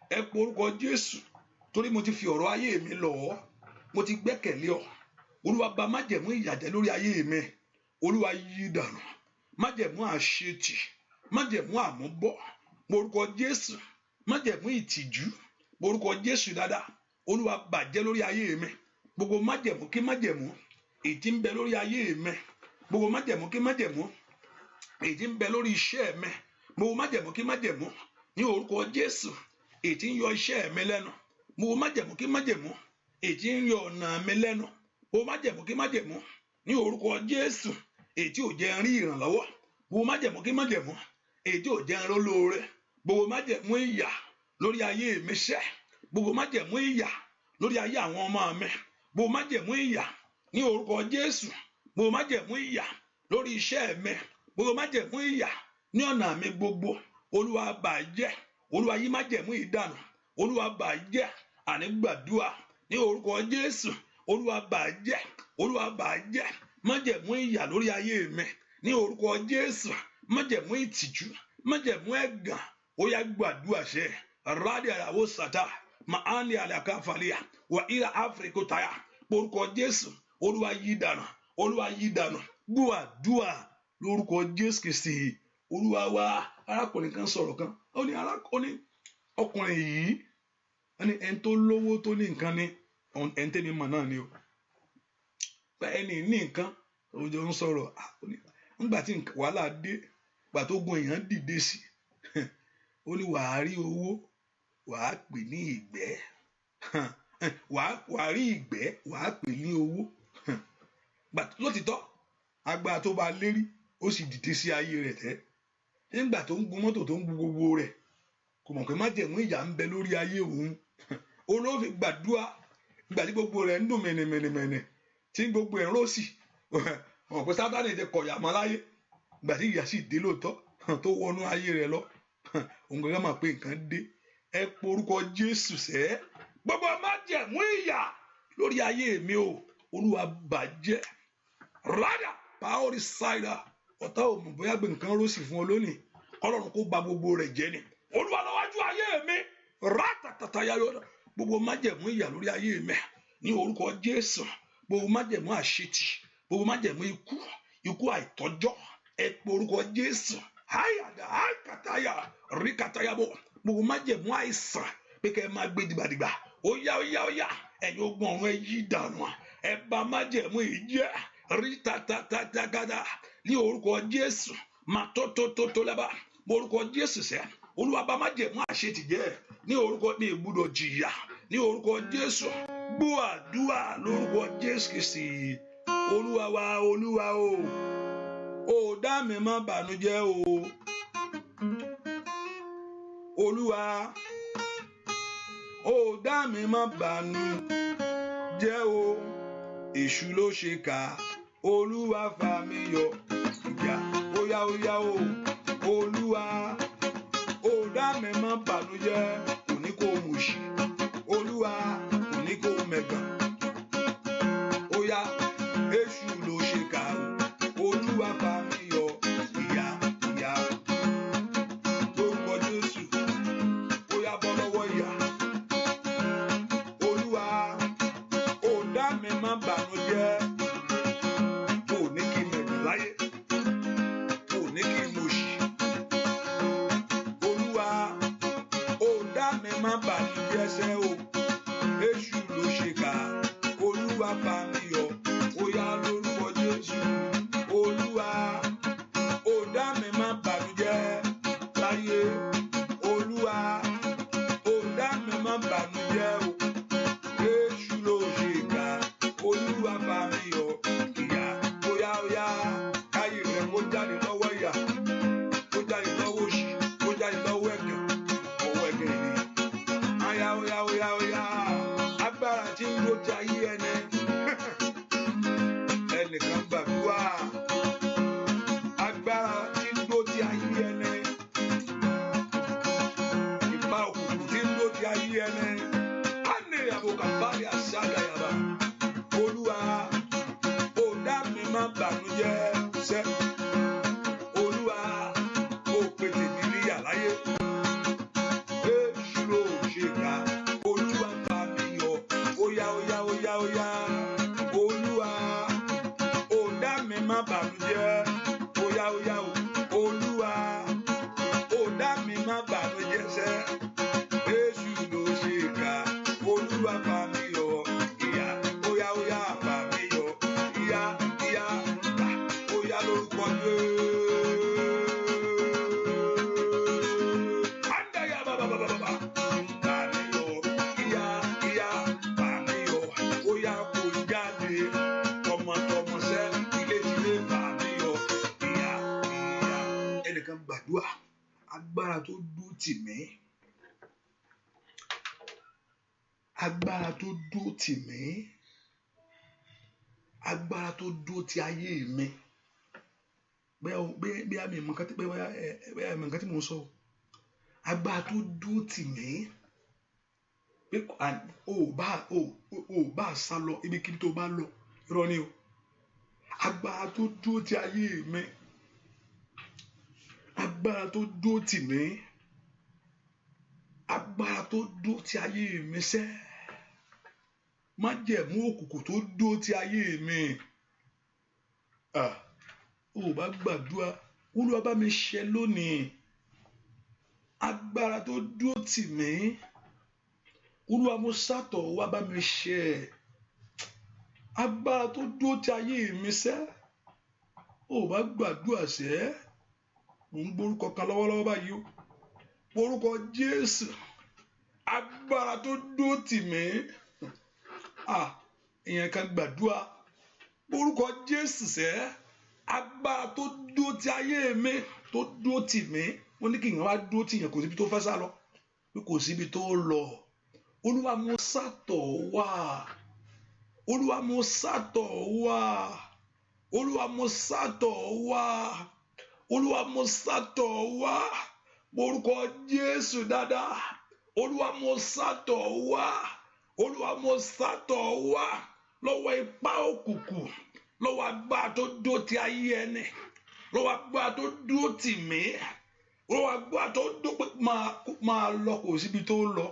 [SPEAKER 2] Ẹ pe orúkọ Jésù. Torí mo ti fi ọ̀rọ̀ ayé mi lọ̀ ọ́, mo ti gbẹ́kẹ̀lé ọ. Olúwa bà májẹ̀mú ìyà jẹ́ lórí ayé mi. Olúwa yí dànù májẹ̀mú àṣetì májẹ̀mú àmúbọ̀ orúkọ Jésù májẹ̀mú ìtìjú orúkọ Jésù dáadáa Olúwa bàjẹ́ lórí ayé mi gbogbo májẹ̀mú kí májẹ̀mú èyí tí ń bẹ lórí ayé mi gbogbo májẹ̀mú kí májẹ̀mú èyí tí ń bẹ lórí iṣẹ́ mi gbogbo májẹ̀mú kí májẹ̀mú ní orúkọ Jésù èyí tí ń yọ iṣẹ́ mi lẹ́nu gbogbo májẹ̀mú kí májẹ̀mú èyí tí ń yọ ọ̀nà mi lẹ́nu gbogbo májẹ̀mú kí májẹ̀mú ní orúkọ Jésù èyí tí ò jẹ́ rí ìrànlọ́wọ́ gbogbo májẹ̀mú kí májẹ̀mú èyí tí ò jẹ́ rí olóore gbogbo májẹ̀mú ìyà lórí ayé mi ṣẹ́ gbogbo májẹ̀mú ìyà lórí ayé àwọn ọmọ mi gbogbo májẹ̀mú ìyà ní orúkọ Jésù gbogbo májẹ̀mú ìyà lórí iṣẹ́ mi gbogbo májẹ̀mú ìyà ní ọ̀nà mi gbogbo Olúwa bàjẹ́ Olúwa yí májẹ̀mú ìdànù Olúwa bàjẹ́ àní gbàdúrà ní orúkọ Jésù Olúwa bàjẹ́ Olúwa bàjẹ́ májẹ̀mú ìyà lórí ayé mi ní orúkọ Jésù májẹ̀mú ìtìjú májẹ̀mú ẹ̀gàn ó yá gbàdúrà ṣe rádì àyàwó sàtà maani àlàkàfàlìyà wà ìlà áfíríkà táyà orúkọ Jésù Olúwa yí dànù Olúwa yí dànù gbàdúrà lórúkọ Jésù Kristi Olúwa wa. Arákùnrin kan sọ̀rọ̀ kan ó ní ọkùnrin yìí ẹni tó lówó tó ní nǹkan ní ẹni tẹ́mi mọ̀ náà ni o ẹni ní nǹkan òjò ń sọ̀rọ̀ nígbà tí wàhálà dé gbà tó gun èèyàn dìde sí ó ní wàá rí owó wàá pè ní ìgbẹ́ wàá rí ìgbẹ́ wàá pè ní owó lótìtọ́ agbára tó bá lérí ó sì dìde sí ayé rẹ̀ tẹ́ nígbà tó ń gun mọ́tò tó ń gun gbogbo rẹ̀ kò mọ̀ pé májẹ̀mú ìyà ń bẹ lórí ayé òun olóòfin gbàdúrà ìgbà tí gbogbo rẹ̀ ń dùn mẹ̀nẹ̀mẹ̀nẹ̀ tí gbogbo ẹ̀ ń rọ́ọ̀sì ọ̀pẹ Sátánì ti kọ̀yà mọ́ láyé ìgbà tí ìyà sì dé lóòótọ́ tó wọnú ayé rẹ̀ lọ òun gbọ́dọ̀ máa pé nǹkan dé ẹ porúkọ Jésù sẹ́ gbogbo májẹ̀mú ìyà lórí ayé mi o Olúwa bàjẹ́ rádà pàórí ṣáìdà ọ̀tá ò mọ̀ bóyá gbé nǹkan rọ́ọ̀sì fún ọ lónìí Ọlọ́run kó bà gbogbo rẹ̀ jẹ́ ni Olúwa lọ́wájú ayé mi rátàtàtà yáyọ gbogbo májẹ̀mú ìyà lórí ayé mi ní orúkọ Jésù gbogbo májẹ̀mú àṣetì gbogbo májẹ̀mú ikú àìtọ́jọ́ ẹ pé orúkọ Jésù àyàdà àkàtàyà ríkàtàyàbọ̀ gbogbo májẹ̀mú àìsàn pé kẹ́ ẹ máa gbé dìgbàdìgbà ó yá ẹ̀yin ogun ọ̀run ẹ yí dànù ẹ bà májẹ̀mú yìí jẹ́ ríkàtàtàgàdà ní orúkọ Jésù màtótótótó lẹ́bà orúkọ Jésù sẹ́ Olúwa bà májẹ̀mú àṣetì jẹ́ ní orúkọ ní ìgbúdọ̀ jìyà ní orúkọ Jésù gbọ́ àdúrà lórúkọ Jésù Kristi Olúwa wa Olúwa o dá mi má bànújẹ́ o Olúwa ó dá mi má bànújẹ́ o èṣù ló ṣe kà Olúwa fà mí yọ ìjà óyá o Olúwa ó dá mi má bànújẹ́ kò ní kó mùṣì Olúwa kò ní kó mẹ̀gàn óyá èṣù ló ṣe kà Olúwa fà mí yọ ìyà lórúkọ Jésù óyá bọ́ lọ́wọ́ ìyà Olúwa ó dá mi má bànújẹ́ kò ní kí n mẹ̀gàn láyé kò ní kí n mòṣì Olúwa ó dá mi má bànújẹ́ sẹ́ o èṣù ló ṣe kà Olúwa fà mí yọ óyá lórúkọ Jésù Olúwa ó dá mi má bànújẹ́ láyé Olúwa ó dá mi má bànújẹ́ o èṣù ló ṣe kà Olúwa fà mí yọ ìyà óyá káyé rẹ̀ kó jáde lọ́wọ́ ìyà kó jáde lọ́wọ́ òṣì kó jáde lọ́wọ́ ẹ̀gàn ọwọ́ ẹ̀gàn ènìyàn óyá agbára tí ń lò jẹ́ ayé ẹni ẹnìkan gbàdúrà agbára tí ń lò jẹ́ ayé ẹni ìbá òkùnkùn tí ń lò jẹ́ ayé ẹni á ní àbòkà báyìí àṣàdá yàrá Olúwa ó dá mi má bànújẹ́ sẹ́ Olúwa ó pè tèmi níyà láyé èṣù ló ṣe kà Olúwa fà mí yọ óyá Olúwa ó dá mi má bànújẹ́ tó dúró tì mí, agbára tó dúró tì mí, agbára tó dúró ti ayé mi. bí àmì nǹkan tí mo ń sọ, agbára tó dúró tì mí, pé o bá sá lọ ibikíbi tó bá lọ, irọ́ ni o. Agbára tó dúró ti ayé mi, agbára tó dúró tì mí, agbára tó dúró ti ayé mi sẹ́, májẹ̀mú òkùnkùn tó dúró ti ayé mi. O bá gbàdúrà, Olúwa bá mi ṣe lónìí. Agbára tó dúró tì mí, Olúwa mo sátọ̀ wá bá mi ṣe. Agbára tó dúró ti ayé mi sẹ́, o bá gbàdúrà sẹ́, mo ń gbórúkọ kan lọ́wọ́lọ́wọ́ báyìí o, orúkọ Jésù. Agbára tó dúró tì mí, ìyẹn kan gbàdúrà, orúkọ Jésù sẹ́, agbára tó dúró ti ayé mi, tó dúró tì mí. Wọ́n ní kí ìyẹn wá dúró tì yẹn, kò síbi tó fẹ́ sá lọ, kò síbi tó lọ. Olúwa mo sátọ̀ wá, Olúwa mo sátọ̀ wá, Olúwa mo sátọ̀ wá, Olúwa mo sátọ̀ wá, orúkọ Jésù dáadáa. Olúwa mo sátọ̀ wá, Olúwa mo sátọ̀ wá lọ́wọ́ ipá òkùnkùn, lọ́wọ́ agbára tó dúró ti ayé ẹni, lọ́wọ́ agbára tó dúró tì mí, lọ́wọ́ agbára tó dúró pé máa lọ, kò síbi tó lọ.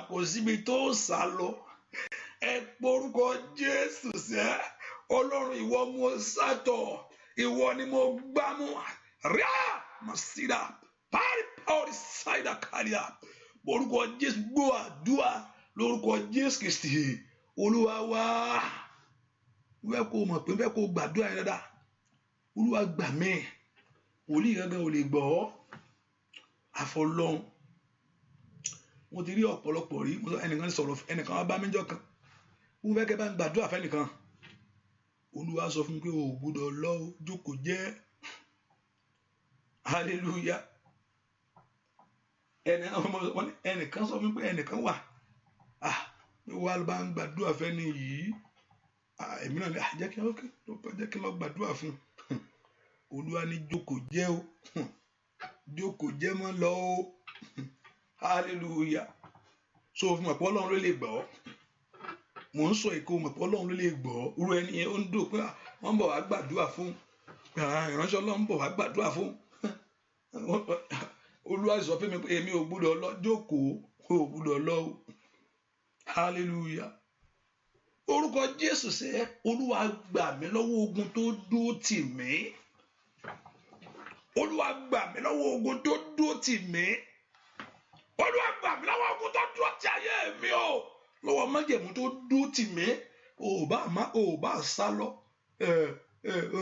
[SPEAKER 2] Kò síbi tó sá lọ. Ẹ porúkọ Jésù sẹ́, Ọlọ́run ìwọ mo sátọ̀, ìwọ ni mo gbámú. Ríà màsídà párí pàórí sáìdà káríà. Orúkọ Jésù, gbọ́ àdúrà lórúkọ Jésù Kristi Olúwa wa. Wẹ́ kó mọ̀ pé bẹ́ẹ̀ kó gbàdúrà yẹn dáadáa. Olúwa gbà mí, wòlíì gangan ò lè gbọ́ àfọlọ́hun. Mo ti rí ọ̀pọ̀lọpọ̀ rí, ẹnìkan sọ̀rọ̀, ẹnìkan wá bá mi jọ́ kan, mo fẹ́ kẹ́ bá ń gbàdúrà fẹ́nìkan. Olúwa sọ fún mi pé o ò gbọ́dọ̀ lọ, jókòó jẹ́. Hallelujah. Ẹnìkan sọ fún mi pé ẹnìkan wà, pé wà ló bá ń gbàdúrà fẹ́ni yìí. Èmi náà ní jẹ́ kí n lọ gbàdúrà fún un. Olúwa ní jókòó jẹ́ o, jókòó jẹ́ mọ́ lọ o. Hallelujah. So fún mi pé Ọlọ́run ló lè gbọ́. Mò ń sọ èkó mọ̀ pé Ọlọ́run ló lè gbọ́. Irú ẹni yẹn ó ń dùn pé wọ́n ń bọ̀ wá gbàdúrà fún, ìránṣẹ́ Ọlọ́run ń bọ̀ wá gbàdúrà fún. Olúwa sọ fún mi pé èmi ò gbọ́dọ̀ lọ, jókòó, ò gbọ́dọ̀ lọ o. Hallelujah. Orúkọ Jésù sẹ́, Olúwa gbà mí lọ́wọ́ ogun tó dúró tì mí. Olúwa gbà mí lọ́wọ́ ogun tó dúró tì mí. Olúwa gbà mí lọ́wọ́ ogun tó dúró tì ayé mi o. Lọ́wọ́ májẹ̀mú tó dúró tì mí. O bá sá lọ,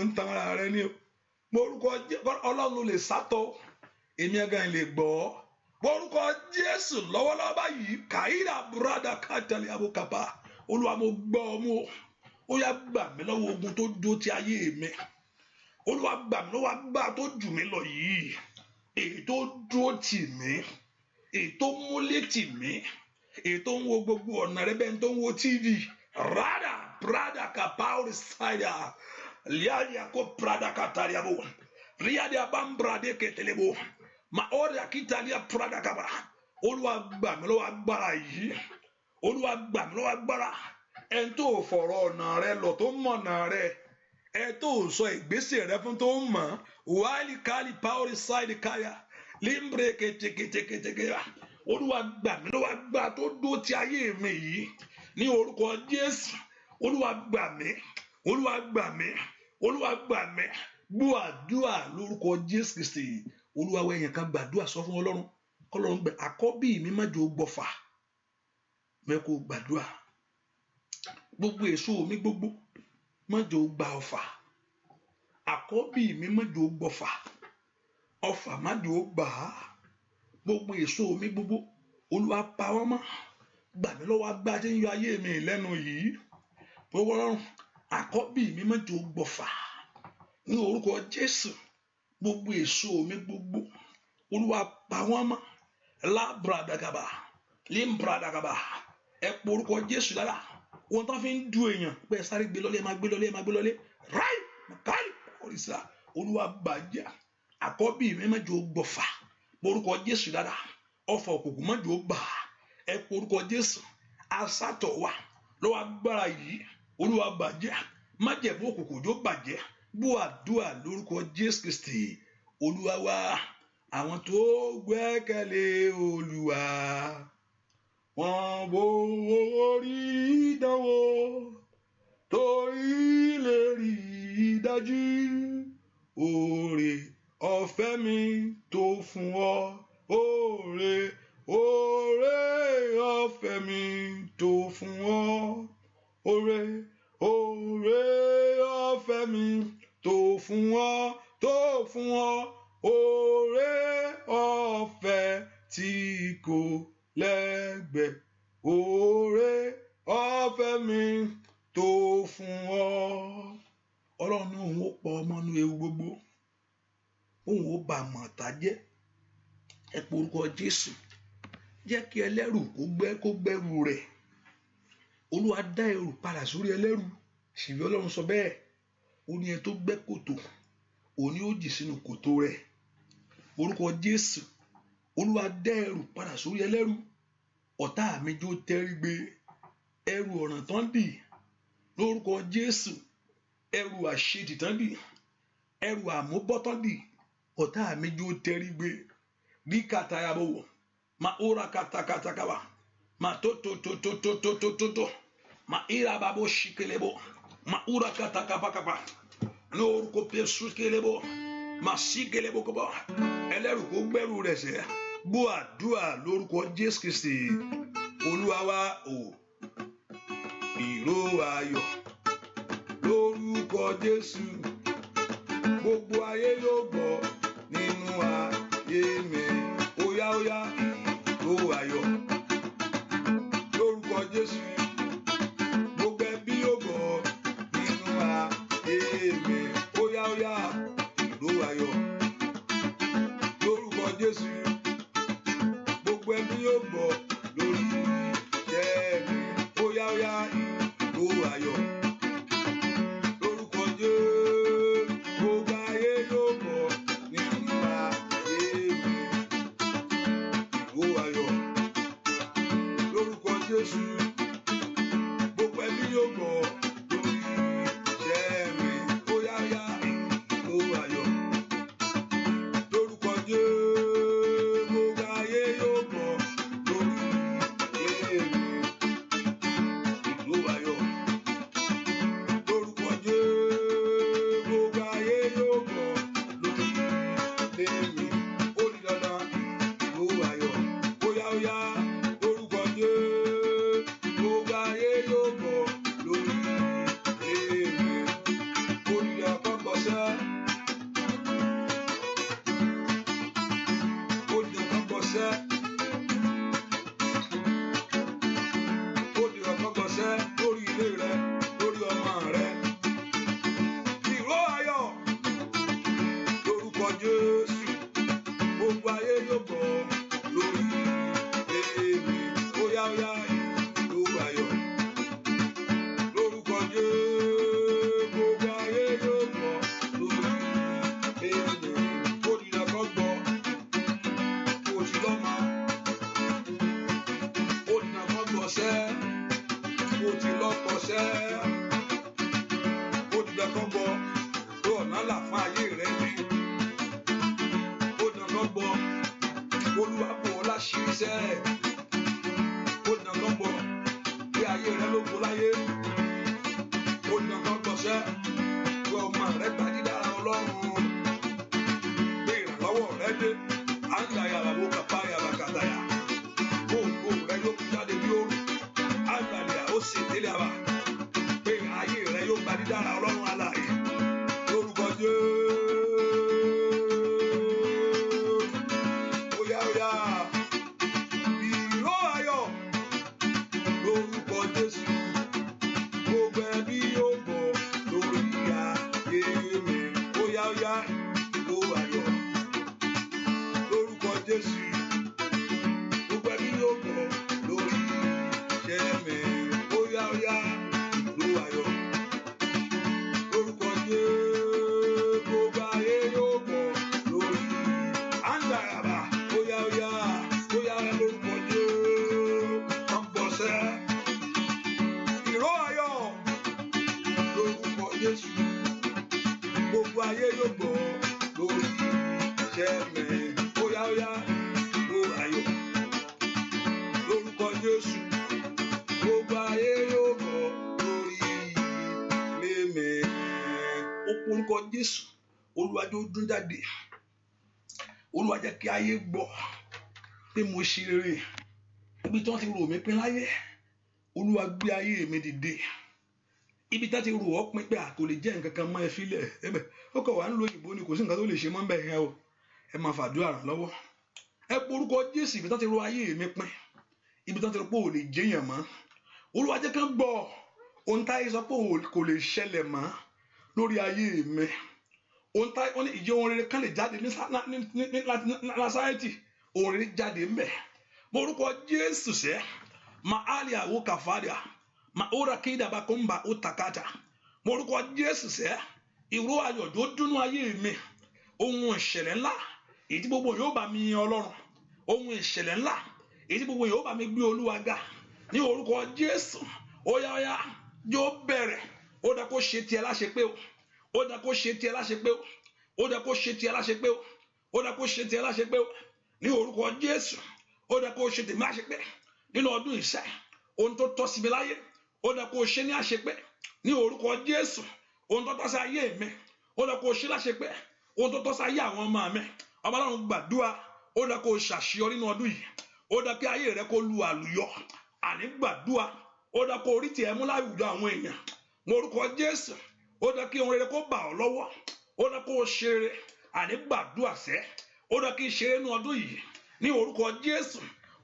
[SPEAKER 2] ń tan ara rẹ ní o. Orúkọ Ọlọ́run lè sátọ̀, èmi ẹ̀gàn lè gbọ́. Orúkọ Jésù lọ́wọ́lọ́wọ́ báyìí, kàíra bùrádà kàtàlẹ́ àbúkàbà. Olúwa mo gbọ́ ọ mú, ó yá gbà mí lọ́wọ́ ogun tó dúró ti ayé mi. Olúwa gbà mí lọ́wọ́ agbára tó jù mí lọ yìí, èyí tó dúró tì mí, èyí tó múlé tì mí, èyí tó ń wo gbogbo ọ̀nà rẹ bẹ́ẹ̀ tó ń wo TV. Rádà brádà kàpáwòrì sáyà, líàdìá kó brádà kàtàlẹ́ àbò, ríàdìá bá ń brádé kẹtẹlẹ́ bò, mà ọ̀rẹ́ àkítàlẹ́ brádà kàbà. Olúwa gbà mí lọ́wọ́ agbára yìí. Olúwa gbà mí lọ́wọ́ agbára. Ẹni tó fọ̀rọ̀ ọ̀nà rẹ lọ tó mọ̀ ọ̀nà rẹ, ẹ tó sọ ìgbésẹ̀ rẹ fún tó mọ̀, wàhálì kálí pàórí sáìdì káyà límbre kẹtẹkẹtẹkẹtẹkẹ. Olúwa gbà mí lọ́wọ́ agbára tó dúró ti ayé mi yìí ní orúkọ Jésù. Olúwa gbà mí, Olúwa gbà mí, Olúwa gbà mí. Gbọ́ àdúrà lórúkọ Jésù Kristi. Olúwa wọ ẹ̀yàn kan gbàdúrà sọ fún Ọlọ́run, kọ́lọ́run gbẹ àkọ́bí mi má jẹ́ ó gbọ́fà. Mẹ́kò gbàdúrà, gbogbo èso mi gbogbo má jẹ́ ó gba ọfà. Àkọ́bí mi má jẹ́ ó gbọ́fà, ọfà má jẹ́ ó gbà á. Gbogbo èso mi gbogbo, Olúwa pa wọ́n mọ́. Gbà mí lọ́wọ́ agbára tí ń yọ ayé mi lẹ́nu yìí. Ọlọ́run, àkọ́bí mi má jẹ́ ó gbọ́fà. Ní orúkọ Jésù, gbogbo èso mi gbogbo Olúwa pa wọ́n mọ́ lábradagaba limbradagaba ẹ pọ orúkọ Jésù lára ohun tó fi ń du èèyàn pé sáré gbé lọlé máa gbé lọlé ráì kárí oríṣà Olúwa bàjẹ́ àkọ́bí mi má jò gbọ̀fà orúkọ Jésù lára ọfà òkùnkùn má jò bà ẹ pọ orúkọ Jésù asátọ̀ wà lọ́wọ́ agbára yìí Olúwa bàjẹ́ májẹ̀mú òkùnkùn jò bàjẹ́ bú àdúrà lórúkọ Jésù Kristi Olúwa wa àwọn tó gbẹ́kẹ̀lé Olúwa wọ́n borí ìdánwò torí lè rí dájú oore ọ̀fẹ́ mi tó fún ọ oore ọ̀fẹ́ mi tó fún ọ oore ọ̀fẹ́ mi tó fún ọ oore ọ̀fẹ́ tí kò lẹ́gbẹ́ oore ọ̀fẹ́ mi tó fún ọ. Ọlọ́run ní òun ó pa ọmọ inú ewu gbogbo òun ó bà mọ̀tá jẹ́ ẹ pé orúkọ Jésù jẹ́ kí ẹlẹ́rù kó gbẹ́rù rẹ̀ Olúwa dá ẹrù padà sórí ẹlẹ́rù ṣèbí Ọlọ́run sọ bẹ́ẹ̀ ó ní ẹ tó gbẹ́ kòtò òun ni ó jì sínú kòtò rẹ̀ orúkọ Jésù Olúwa dá ẹrù padà sórí ẹlẹ́rù ọ̀tá mi jó tẹ́rí gbé ẹrù ọ̀ràn tán dì lórúkọ Jésù ẹrù àṣetì tán dì ẹrù àmúbọ́tán dì ọ̀tá mi jó tẹ́rí gbé bí kàtàyàbọ̀wọ̀ ma ora kàtàkàtàkàwà ma tó ma ìràbàbò ṣìkèlèbò ma ura kàtàkàpàkàpà lórúkọ Jésù kèlèbò ma ṣìkèlèbò kọ́bọ̀ ẹlẹ́rù kó gbẹ́rù rẹ̀ sẹ́ gbọ́ àdúrà lórúkọ Jésù Kristi Olúwa wa o ìró ayọ̀ lórúkọ Jésù gbogbo ayé yóò gbọ́ nínú ayé mi óyá ìró ayọ̀ lórúkọ Jésù gbogbo ẹbí yóò gbọ́ nínú ayé mi óyá ìró ayọ̀ lórúkọ Jésù gbogbo ẹbí yóò gbọ́ lórí iṣẹ́ mi óyá ìró ayọ̀ lórúkọ Jésù gbogbo ayé yóò gbọ́ nínú ayé mi ìró ayọ̀ lórúkọ Jésù gbogbo ẹbí yóò gbọ́ lórí iṣẹ́ mi óyá ìró ayọ̀ lórúkọ Jésù gbogbo ayé yóò gbọ́ lórí iṣẹ́ mi ìró ayọ̀ lórúkọ Jésù gbogbo ayé yóò gbọ́ lórí iṣẹ́ mi ó di dandan ìró ayọ̀ óyá lórúkọ Jésù gbogbo ayé yóò gbọ́ lórí iṣẹ́ mi ó di dandan kọ́kọ́sẹ́ ó di dandan kọ́kọ́sẹ́ ó di dandan kọ́kọ́sẹ́ lórí ilé rẹ lórí ọmọ rẹ ìró ayọ̀ lórúkọ Jésù gbogbo ayé yóò gbọ́ lórí èmi óyá ìró ayọ̀ lórúkọ Jésù gbogbo ayé yóò gbọ́ lórí èmi ó di dandan gbọ́ kò sí lọ́mọ ó di dandan gbọ́ sẹ́ kò sí lọ́kọ sẹ́ ó di dandan gbọ́ pé ọ̀nà là fún ayé rẹ ní ó di dandan gbọ́ Olúwa bò ọ́ láṣìírí sẹ́ ó di dandan gbọ́ pé ayé rẹ ló gbó láyé ó di dandan gbọ́ sẹ́ pé ọmọ rẹ gba dídára Ọlọ́run pé ìrànlọ́wọ́ rẹ dé à ń yàyà làwọn kàpá yàrá kàtàyà gbòǹgbò rẹ yóò fi jáde bí òru à ń gbàlẹ̀ ó sì délé àbá pé ayé rẹ yóò gba dídára Ọlọ́run alààyè lórúkọ Jésù óyá ìró ayọ̀ lórúkọ Jésù gbogbo ẹbí yóò gbọ́ lórí ayé mi óyá ìró ayọ̀. lórúkọ Jésù. Olúwa jẹ́ ó dún jáde. Olúwa jẹ́ kí ayé gbọ́ pé mo ṣe rere. Ibi tí wọ́n ti rò mí pin láyé, Olúwa gbé ayé mi dìde. Ibi tí wọ́n ti rò ọ́ pin pé kò lè jẹ́ nǹkan kan mọ́ ẹ fílẹ̀ ẹ̀bẹ̀ ó kọ̀ wá ń lo òyìnbó ni kò sí nǹkan tó lè ṣe mọ́ bẹ́ẹ̀ yẹn o. Ẹ máa fàdúrà ràn lọ́wọ́. Ẹ porúkọ Jésù. Ibi tí wọ́n ti rò ayé mi pin, ibi tí wọ́n ti rò pé ò lè jẹ́yàn mọ́, Olúwa jẹ́ kán gbọ́ ohun táyé sọ pé kò lè ṣẹlẹ̀ mọ́ lórí ayé mi. Ohun táyé wọ́n ní ìjẹ́ ohun rere kan lè jáde ní Násárẹ́tì, ohun rere jáde ń bẹ̀. Porúkọ Jésù sẹ́ maali àwọ̀ kàfàdà ma ora kéda bá kó ń ba ó takata. Porúkọ Jésù sẹ́ ìró ayọ̀ tó dúnú ayé mi. Ohun ìṣẹ̀lẹ̀ ńlá èyí tí gbogbo yóò bá mi yin Ọlọ́run. Ohun ìṣẹ̀lẹ̀ ńlá èyí tí gbogbo yóò bá mi gbé Olúwa ga ní orúkọ Jésù. Óyá yóò bẹ̀rẹ̀. Ó dá kó ṣe tiẹ̀ láṣẹ pé o. Ó dá kó ṣe tiẹ̀ láṣẹ pé o. Ó dá kó ṣe tiẹ̀ láṣẹ pé o. Ó dá kó ṣe tiẹ̀ láṣẹ pé o. Ní orúkọ Jésù. Ó dá kó ṣe tèmi láṣẹ pé nínú ọdún ìṣẹ́ ohun tó tọ́ sí mi láyé. Ó dá kó ṣe ní àṣepé ní orúkọ Jésù. Ohun tó tọ́ sí ayé mi. Ó dá kó ṣe láṣepé. Ohun tó tọ́ sí ayé àwọn ọmọ mi. Ọmọ Ọlọ́run gbàdúrà. Ó dá kó ṣàṣeyọrí nínú ọdún yìí. Ó dá kí ayé rẹ kó lu àlùyọ. Àní gbàdúrà. Ó dá kó orí tiẹ̀ mú láwùjọ àwọn èèyàn. Ní orúkọ Jésù. Ó dá kí ohun rere kó bà ọ́ lọ́wọ́. Ó dá kó ṣe rere. Àní gbàdúrà sẹ́. Ó dá kí ṣe nínú ọdún yìí. Ní orúkọ Jésù.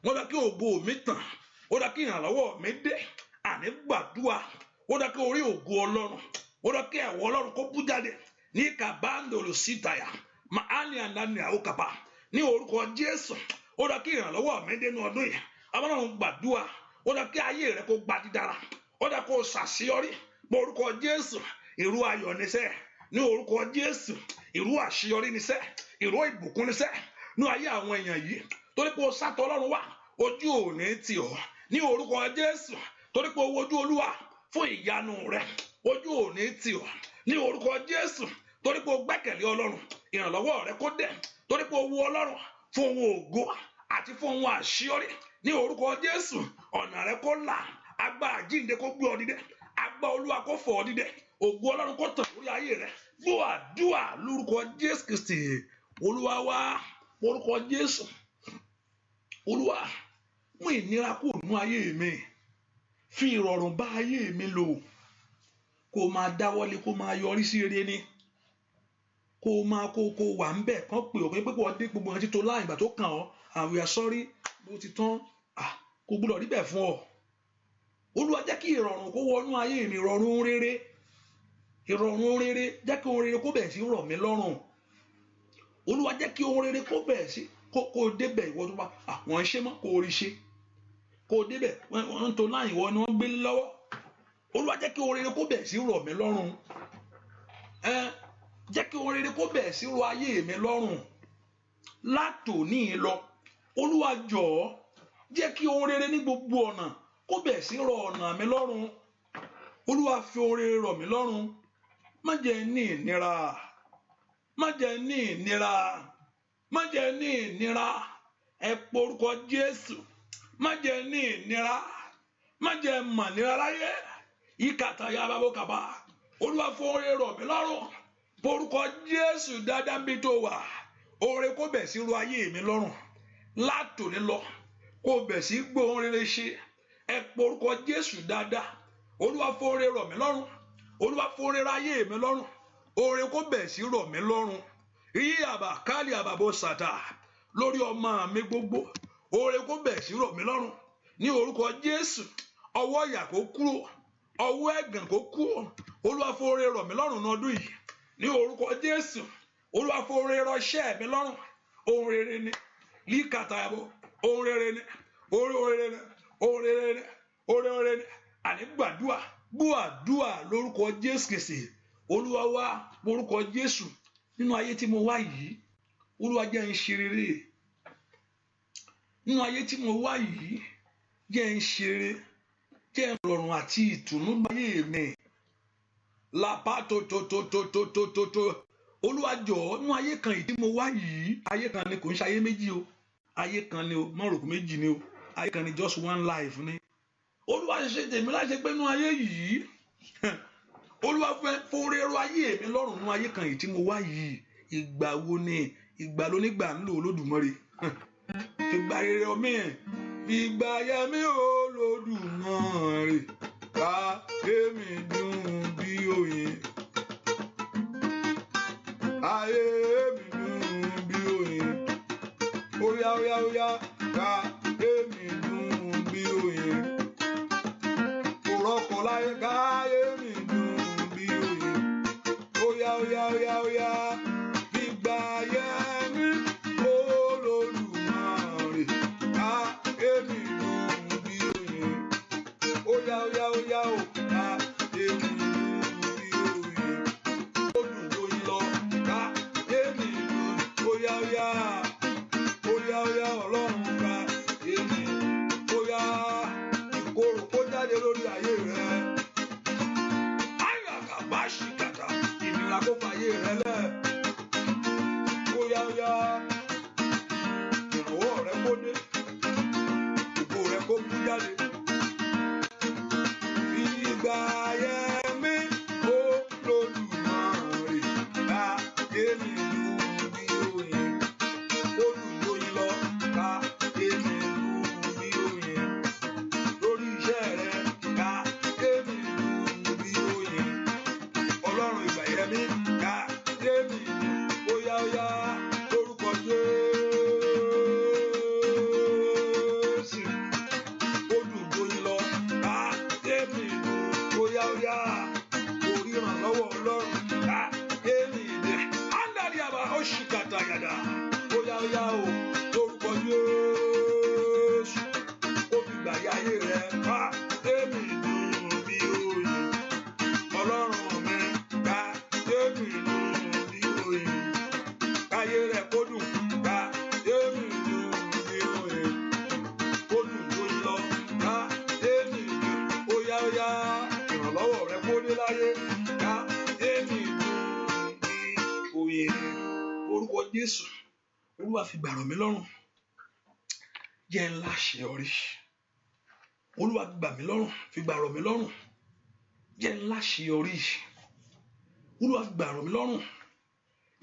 [SPEAKER 2] Ó dá kí ògo mi tàn. Ó dá kí ìrànlọ́wọ́ mi dé. Àní gbàdúrà. Ó dá kí orí ògo Ọlọ́run. Ó dá kí ẹ̀wọ̀ Ọlọ́run kó bú jáde. Ní kàbándòlù sítáyà. Màálì àndáni àwòkàpá. Ní orúkọ Jésù. Ó dá kí ìrànlọ́wọ́ mi dé nínú ọdún yìí. Ọlọ́run gbàdúrà. Ó dá kí ayé rẹ kó gba dídára. Ó dá kó ṣàṣeyọrí. Ní orúkọ Jésù. Ìró ayọ̀ níṣẹ́. Ní orúkọ Jésù. Ìró àṣeyọrí níṣẹ́. Ìró ìbùkún níṣẹ́. Ní ayé àwọn èèyàn yìí. Torí pé o sátọ̀ Ọlọ́run wá. Ojú ò ní tì ọ́. Ní orúkọ Jésù. Torí pé o wojú Olúwa fún ìyanu rẹ. Ojú ò ní tì ọ́. Ní orúkọ Jésù. Torí pé o gbẹ́kẹ̀lé Ọlọ́run. Ìrànlọ́wọ́ rẹ kó dé. Torí pé o wo Ọlọ́run fún ohun ògo àti fún ohun àṣeyọrí. Ní orúkọ Jésù. Ọ̀nà rẹ kó là. Agbára àjíǹde kó gbé ọ dìde. Agbára Olúwa kó fọ̀ ọ́ dìde. Ògo Ọlọ́run kó tàn lórí ayé rẹ. Gbọ́ àdúrà lórúkọ Jésù Kristi. Olúwa wá. Orúkọ Jésù. Olúwa mú ìnira kúrò nínú ayé mi. Fi ìrọ̀rùn bá ayé mi lò. Kó máa dáwọ́lé kó máa yọrí sí rere ni. Kó wà ń bẹ̀ kán pè ọ́ pé kó dé gbogbo ẹni tó láì ìgbà tó kàn ọ́. We are sorry bó ti tán. Kò gbọ́dọ̀ rí bẹ́ẹ̀ fún ọ. Olúwa jẹ́ kí ìrọ̀rùn kó wọnú ayé mi. Ìrọ̀rùn rere. Ìrọ̀rùn rere jẹ́ kí ohun rere kó bẹ̀ sí rọ̀ mí lọ́rùn. Olúwa jẹ́ kí ohun rere kó bẹ̀ sí kó débẹ̀ ìwọ tó bá àwọn ṣe mọ́ kó rí ṣe. Kó débẹ̀ wọ́n ń to láì ìwọ ni wọ́n gbé lọ́wọ́. Olúwa jẹ́ kí ohun rere kó bẹ̀ sí rọ̀ mí lọ́rùn. Jẹ́ kí ohun rere kó bẹ̀ sí rọ̀ ayé mi lọ́rùn. Látòní lọ. Olúwa jọ̀ọ́ jẹ́ kí ohun rere ní gbogbo ọ̀nà kó bẹ̀ sí rọ̀ ọ̀nà mi lọ́rùn. Olúwa fi ohun rere rọ̀ mí lọ́rùn. Má jẹ́ ní ìnira. Má jẹ́ ní ìnira. Má jẹ́ ní ìnira. Ẹ porúkọ Jésù. Má jẹ́ ní ìnira. Má jẹ́ mọ̀ nira láyé. Ìkàtà ya bá bó kàbá. Olúwa fi ohun rere rọ̀ mí lọ́rùn. Porúkọ Jésù dáadáa bí tó wà. Ohun rere kó bẹ̀ sí rọ̀ ayé mi lọ́rùn. Látòní lọ. Kó bẹ̀ sí gbé ohun rere ṣe. Ẹ porúkọ Jésù dáadáa. Olúwa fi ohun rere rọ̀ mí lọ́rùn. Olúwa fi ohun rere ayé mi lọ́rùn. Ohun rere kó bẹ̀ sí rọ̀ mí lọ́rùn. Ìyàbá kálí àbàbò sàtà lórí ọmọ mi gbogbo. Ohun rere kó bẹ̀ sí rọ̀ mí lọ́rùn. Ní orúkọ Jésù. Ọwọ́ ìyà kó kúrò. Ọwọ́ ẹ̀gàn kó kúrò. Olúwa fi ohun rere rọ̀ mí lọ́rùn lọ́dún yìí. Ní orúkọ Jésù. Olúwa fi ohun rere rọ̀ iṣẹ́ mi lọ́rùn. Ohun rere ni. Líkàtà àbọ̀. Ohun rere ni. Ohun rere ni. Ohun rere ni. Ohun rere ni. Àní gbàdúà. Gbọ́ àdúà lórúkọ Jésù Kristi. Olúwa wá orúkọ Jésù. Nínú ayé tí mo wá yìí. Olúwa jẹ́ n ṣe rere. Nínú ayé tí mo wá yìí. Jẹ́ n ṣe rere. Jẹ́ n rọrùn àti ìtùnú ayé mi. Lápá tó. Olúwa jọ̀ọ́ nínú ayé kan yìí tí mo wá yìí. Ayé kan ni kò ń ṣe ayé méjì o. Ayé kan ni o. Mọ́ròkú méjì ni o. Ayé kan ni just one life ni. Olúwa ṣe tèmi láṣẹ pé nínú ayé yìí. Olúwa fẹ́ fórérò ayé mi lọ́rùn nínú ayé kan yìí tí mo wá yìí. Ìgbà wo ni ìgbà lónígbà ń lò Olódùmarè. Ìgbà rere omi ìgbà ayé mi Olódùmarè ká èmi dùn bí oyin. Ayé mi dùn bí oyin. Óyá óyá óyá ká èmi dùn bí oyin. Òrọ́kọ̀ láyé ká èmi dùn bí oyin. Óyá óyá óyá óyá ìgbà ayé mi Olódùmarè ká èmi dùn bí oyin. Óyá óyá óyá ó ká èmi dùn bí oyin. Ó dùn oyin lọ ká èmi dùn. Óyá óyá óyá óyá Ọlọ́run ká èmi. Óyá ìkorò kó jáde lórí ayé rẹ. Àyàkà bá ṣì kàtà ìnira kó fàyè rẹ lẹ̀. Óyá óyá ìrànwọ́ rẹ kó dé. Ògo rẹ kó bú jáde. Ìgbà ayé mi Olódùmarè ká èmi dùn bí oyin. Ó dùn oyin lọ ká èmi dùn bí oyin. Lórí iṣẹ́ rẹ ká èmi dùn bí oyin. Ọlọ́run ìgbà yẹn mi ká èmi dùn. Óyá óyá lórúkọ Jésù. Ó dùn oyin lọ ká èmi dùn. Óyá óyá orí ìrànlọ́wọ́ Ọlọ́run ká èmi dùn. Ándàlí àbá ó ṣì kàtà yàdà. Óyá óyá o lórúkọ Jésù. Ó fi gbà yá ayé rẹ ká èmi dùn bí oyin. Ọlọ́run mi ká èmi dùn bí oyin. Káyé rẹ kó dùn ká èmi dùn bí oyin. Ó dùn oyin lọ ká èmi dùn. Óyá óyá ìrànlọ́wọ́ rẹ kó dé láyé ká èmi dùn bí oyin. Orúkọ Jésù. Olúwa fi gbà rọ̀ mí lọ́rùn. Jẹ́ n láṣeyọrí. Olúwa gbà mí lọ́rùn, fi gbà rọ̀ mí lọ́rùn. Jẹ́ n láṣeyọrí. Olúwa gbà rọ̀ mí lọ́rùn.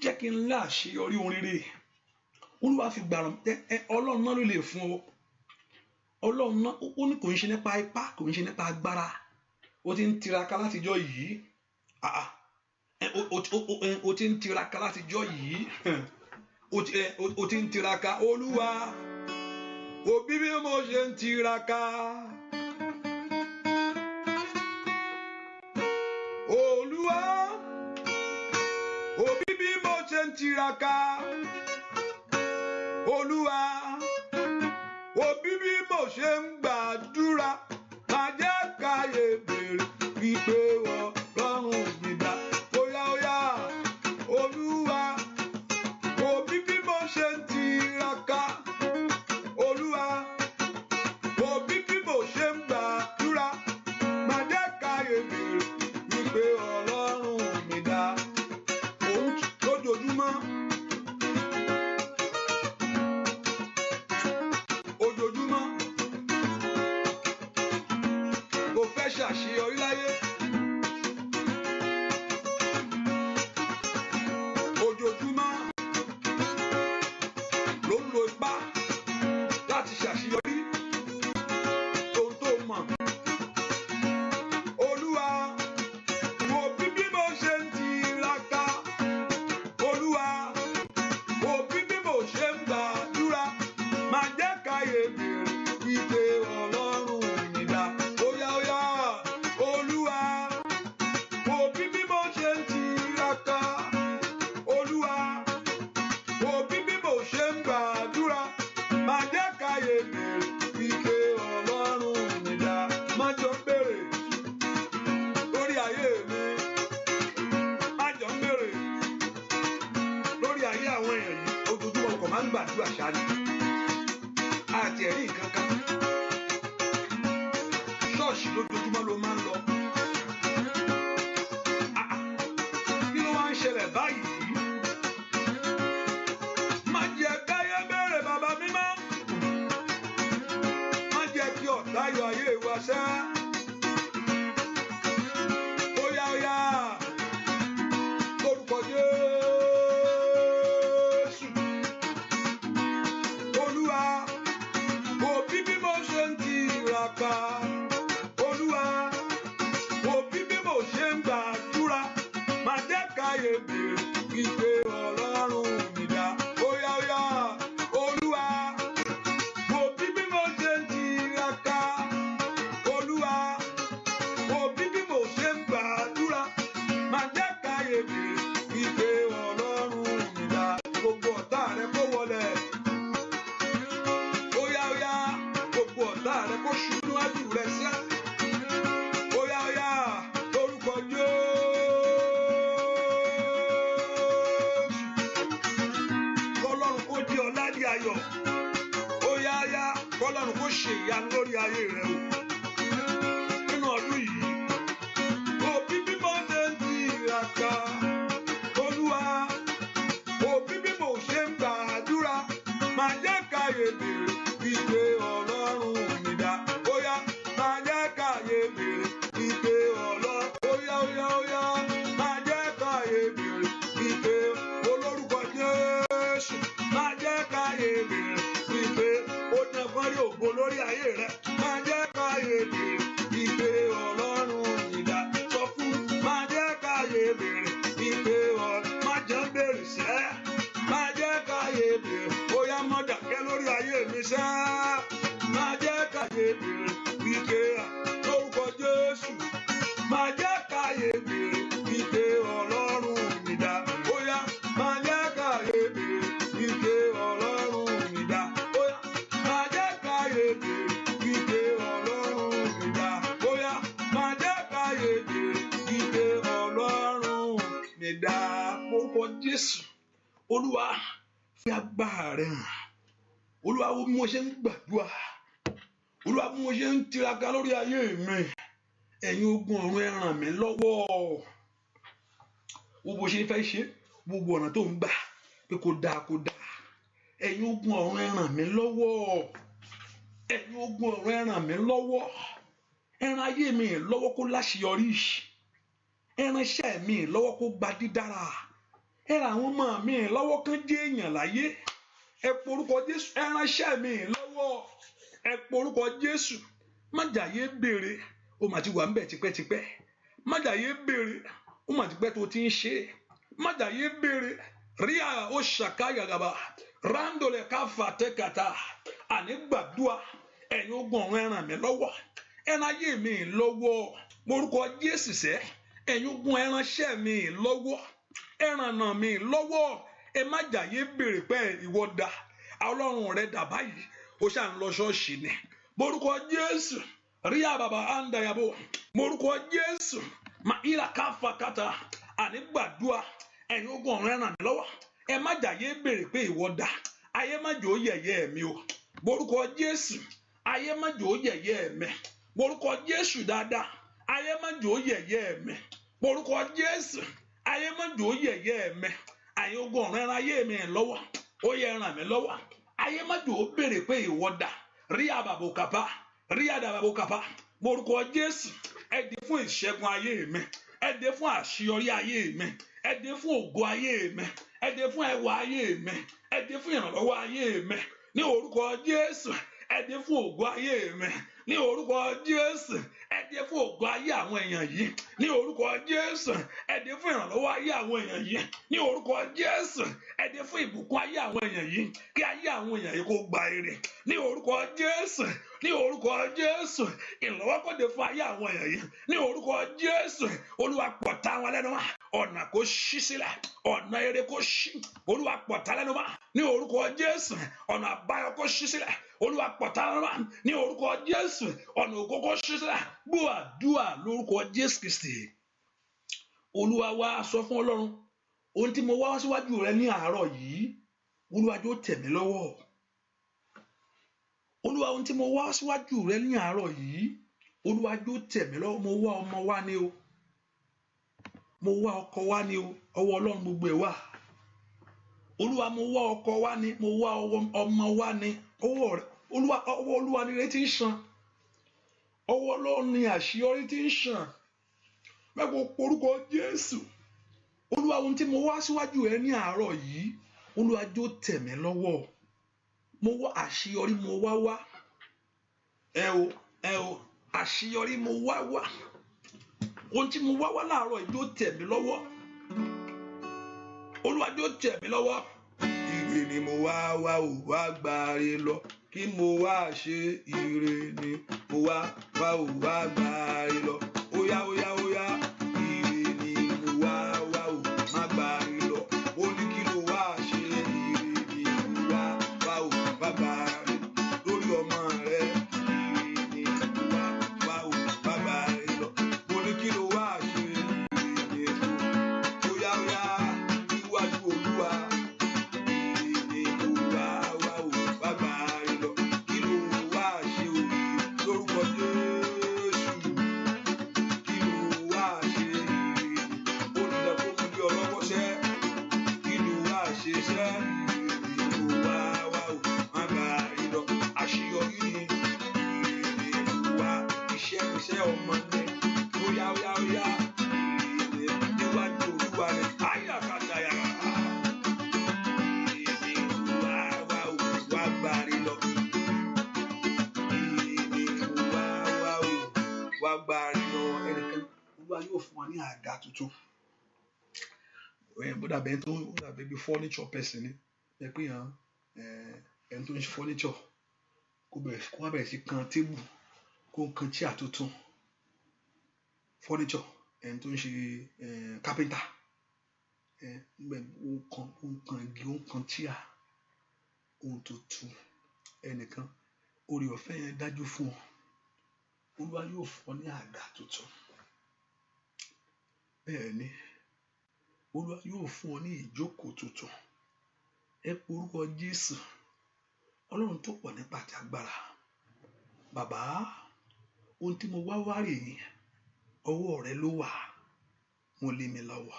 [SPEAKER 2] Jẹ́ kí n láṣeyọrí ohun rere. Olúwa fi gbà rọ̀ mí. Ọlọ́run náà ló lè fún ọ. Ọlọ́run náà ó ní kò ń ṣe nípa ipá, kò ń ṣe nípa agbára. Ó ti ń tiraka látijọ́ yìí. Ó ti ń tiraka látijọ́ yìí. Ó ti ń tiraka. Olúwa òbí bí mo ṣe ń tiraka. Olúwa òbí bí mo ṣe ń tiraka. Olúwa òbí bí mo ṣe ń gbàdúrà. Má jẹ́ káyé bèrè wípé Ọlọ́run mi dá. Óyá óyá Olúwa òbí bí mo ṣe ń tiraka. Olúwa òbí bí mo ṣe ń gbàdúrà. Má jẹ́ káyé bèrè wípé Ọlọ́run mi dá. Òun lójoojúmọ́. Ojoojúmọ́. Mo fẹ́ ṣàṣeyọrí láyé. Ojoojúmọ́ ló ń lo ipá láti ṣàṣeyọrí ohun tó mọ̀. Olúwa wo bí mo ṣe ń tiraka. Olúwa wo bí mo ṣe ń gbàdúrà. Má jẹ́ káyé bèrè wípé Ọlọ́run mi dá. Óyá óyá Olúwa wo bí mo ṣe ń tiraka. Olúwa wo bí mo ṣe ń gbàdúrà. Má jẹ́ káyé bèrè wípé Ọlọ́run mi dá. Má jọ bèrè lórí ayé mi. Má jọ bèrè lórí ayé àwọn èèyàn yìí. Ojoojúmọ́ ọkọ̀ máa ń gbàdúrà ṣáájú. Àti ẹ̀rí nǹkan kan. Ṣọ́ọ̀ṣì lójoojúmọ́ ló máa ń lọ. Kí ló wá ń ṣẹlẹ̀ báyìí? Má jẹ́ káyé bèrè bàbá mímọ́. Má jẹ́ kí ọ̀tá yọ ayé wa ṣá. Óyá óyá. tiraka. Olúwa wo bí mo ṣe ń gbàdúrà, má jẹ́ káyé béèrè wípé Ọlọ́run mi dá. Óyá óyá Olúwa wo bí mo ṣe ń tiraka. Olúwa wo bí mo ṣe ń gbàdúrà, má jẹ́ káyé béèrè wípé Ọlọ́run mi dá. Gbogbo ọ̀tá rẹ kó wọlé. Óyá óyá gbogbo ọ̀tá rẹ kó ṣubú níwájú rẹ sẹ́. Óyá óyá lórúkọ Jésù. Kọ́lọ́run kó di ọlá di ayọ̀. Óyá óyá kọ́lọ́run kó ṣe ìyanu lórí ayé rẹ o. Nínú ọdún yìí, òbí bímọ ṣe ń tiraka. Olúwa òbí bímọ ṣe ń gbàdúrà, má jẹ́ káyé béèrè wípé Ọlọ́run mi dá. Óyá má jẹ́ káyé béèrè wípé Ọlọ́run. Óyá óyá óyá má jẹ́ káyé béèrè wípé olórúkọ Jésù. Má jẹ́ káyé béèrè wípé ó tẹ fọ́nrí ògo lórí ayé rẹ. Má jẹ́ káyé béèrè wípé Ọlọ́run mi dá. Sọ fún má jẹ́ káyé béèrè wípé má jẹ́ béèrè sẹ́. Má jẹ́ káyé béèrè. Óyá mọ́ dàkẹ́ lórí ayé mi sẹ́. Má jẹ́ káyé béèrè wípé lórúkọ Jésù. Má jẹ́ káyé béèrè wípé Ọlọ́run mi dá. Óyá má jẹ́ káyé béèrè wípé Ọlọ́run mi dá. Óyá má jẹ́ káyé béèrè wípé Ọlọ́run mi dá. Óyá má jẹ́ káyé béèrè wípé Ọlọ́run mi dá. Orúkọ Jésù. Olúwa fi agbára rẹ hàn. Olúwa wo bí mo ṣe ń gbàdúrà. Olúwa bí mo ṣe ń tiraka lórí ayé mi. Ẹ̀yin ogun ọ̀run ẹ ràn mí lọ́wọ́. Wo bó ṣe fẹ́ ṣe gbogbo ọ̀nà tó ń gbà pé kò dáa kò dáa. Ẹ̀yin ogun ọ̀run ẹ ràn mí lọ́wọ́. Ẹ̀yin ogun ọ̀run ẹ ràn mí lọ́wọ́. Ẹ ràn ayé mi lọ́wọ́ kó láṣeyọrí. Ẹ ràn iṣẹ́ mi lọ́wọ́ kó gba dídára. Ẹ ràn àwọn ọmọ mi lọ́wọ́ kán jẹ́ èèyàn láyé. Ẹ porúkọ Jésù. Ẹ ràn iṣẹ́ mi lọ́wọ́. Ẹ porúkọ Jésù. Má jàyé béèrè. Ó mà ti wà ń bẹ̀ tipẹ́tipẹ́. Má jàyé béèrè. Ó mà ti pẹ́ tó ti ń ṣe. Má jàyé béèrè. Ríà ó ṣàkáyà gàbà. Rándòlẹ̀ ká fàtẹ́kàtà. Àní gbàdúrà. Ẹ̀yin ogun ọ̀run ẹ ràn mí lọ́wọ́. Ẹ ràn ayé mi lọ́wọ́. Porúkọ Jésù sẹ́. Ẹ̀yin ogun ẹ ràn iṣẹ́ mi lọ́wọ́. Ẹ ràn mi lọ́wọ́. Ẹ má jàyé béèrè pé ìwọ dà. Ọlọ́run rẹ dà báyìí. Ó ṣà ń lọ ṣọ́ọ̀ṣì ni. Porúkọ Jésù. Ríà bàbá àǹdàyàbò. Porúkọ Jésù. Mà ìlà káfà kàtà. Àní gbàdúrà. Ẹ̀yin ogun ọ̀run ẹ ràn mí lọ́wọ́. Ẹ má jàyé béèrè pé ìwọ dà. Ayé má jò yẹ̀yẹ́ mi o. Porúkọ Jésù. Ayé má jò yẹ̀yẹ́ mi. Porúkọ Jésù dáadáa. Ayé má jò yẹ̀yẹ́ mi. Porúkọ Jésù. Ayé má jò yẹ̀yẹ́ mi. Ayé ogun ọ̀run ẹ ràn ayé mi lọ́wọ́. Ó yẹ ràn mí lọ́wọ́. Ayé má jò béèrè pé ìwọ dà. Rí àbàbò kàpá. Rí àdàbàbò kàpá. Porúkọ Jésù. Ẹ dé fún ìṣẹ́gun ayé mi. Ẹ dé fún àṣeyọrí ayé mi. Ẹ dé fún ògo ayé mi. Ẹ dé fún ẹwà ayé mi. Ẹ dé fún ìrànlọ́wọ́ ayé mi. Ní orúkọ Jésù. Ẹ dé fún ògo ayé mi. Ní orúkọ Jésù. Ẹ dé fún ògo ayé àwọn èèyàn yìí. Ní orúkọ Jésù. Ẹ dé fún ìrànlọ́wọ́ ayé àwọn èèyàn yìí. Ní orúkọ Jésù. Ẹ dé fún ìbùkún ayé àwọn èèyàn yìí. Kí ayé àwọn èèyàn yìí kó gba ire. Ní orúkọ Jésù. Ní orúkọ Jésù. Ìrànlọ́wọ́ kó dé fún ayé àwọn èèyàn yìí. Ní orúkọ Jésù. Olúwa pọ̀tá wọn lẹ́nu wá. Ọ̀nà kó ṣí sílẹ̀. Ọ̀nà ire kó ṣí. Olúwa pọ̀tá lẹ́nu wá. Ní orúkọ Jésù. Ọ̀nà àbáyọ kó ṣí sílẹ̀. Olúwa pọ̀tá lẹ́nu wá. Ní orúkọ Jésù. Ọ̀nà ògo kó ṣí sílẹ̀. Gbọ́ àdúrà lórúkọ Jésù Kristi. Olúwa wá sọ fún Ọlọ́run. Ohun tí mo wá síwájú rẹ ní àárọ̀ yìí. Olúwa jọ̀ọ́ tẹ̀ mí lọ́wọ́. Olúwa ohun tí mo wá síwájú rẹ ní àárọ̀ yìí. Olúwa jọ̀ọ́ tẹ̀ mí lọ́wọ́. Mo wá ọmọ wá ni o. Mo wá ọkọ wá ni o. Ọwọ́ Ọlọ́run gbogbo ẹ̀ wà. Olúwa mo wá ọkọ wá ni. Mo wá ọmọ wá ni. Ọwọ́ Olúwa ni ire tí ń ṣàn. Ọwọ́ Ọlọ́run ni àṣeyọrí tí ń ṣàn. Mẹ́kọ̀ọ́ porúkọ Jésù. Olúwa ohun tí mo wá síwájú rẹ ní àárọ̀ yìí. Olúwa jọ̀ọ́ tẹ̀ mí lọ́wọ́. Mo wá àṣeyọrí mo wá. Ẹ o àṣeyọrí mo wá wá, ohun tí mo wá wá láàárọ̀ yìí yóò tẹ̀ mí lọ́wọ́. Olúwa yóò tẹ̀ mí lọ́wọ́. Ire ni mo wá wá ò wá gbàre lọ, kí mo wá ṣe ire ni mo wá wá ò wá gbàre lọ. Óyá óyá óyá, ire ni mo wá wá ò má gbàre lọ. Ó ní kí ló wá ṣe, ire ni mo wá wá ò má gbàre lọ. Lórí ọmọ rẹ, ire ni mo wá wá ò má gbàre lọ. Ó ní kí ló wá ṣe, ire ni mo óyá óyá níwájú Olúwa. Yóò fún wa ní àga tuntun. Bó dàbí ẹni tó dàbí bí furniture person ni, ẹ pé ẹni tó ń ṣe furniture kó wá bẹ̀rẹ̀ sí kan tébù, kó kan chair tuntun. Furniture, ẹni tó ń ṣe carpenter, ó kan igi, ó kan chair, ohun tuntun. Ẹnìkan oore ọ̀fẹ́ yẹn dájú fún ọ. Olúwa yóò fún ọ ní àga tuntun. Bẹ́ẹ̀ni, Olúwa yóò fún ọ ní ìjókòó tuntun. Ẹ pe orúkọ Jésù, Ọlọ́run tó pọ̀ nípa àti agbára. Bàbá, ohun tí mo wá wá rèé, ọwọ́ rẹ ló wà, mo lé mi lọ́wọ́.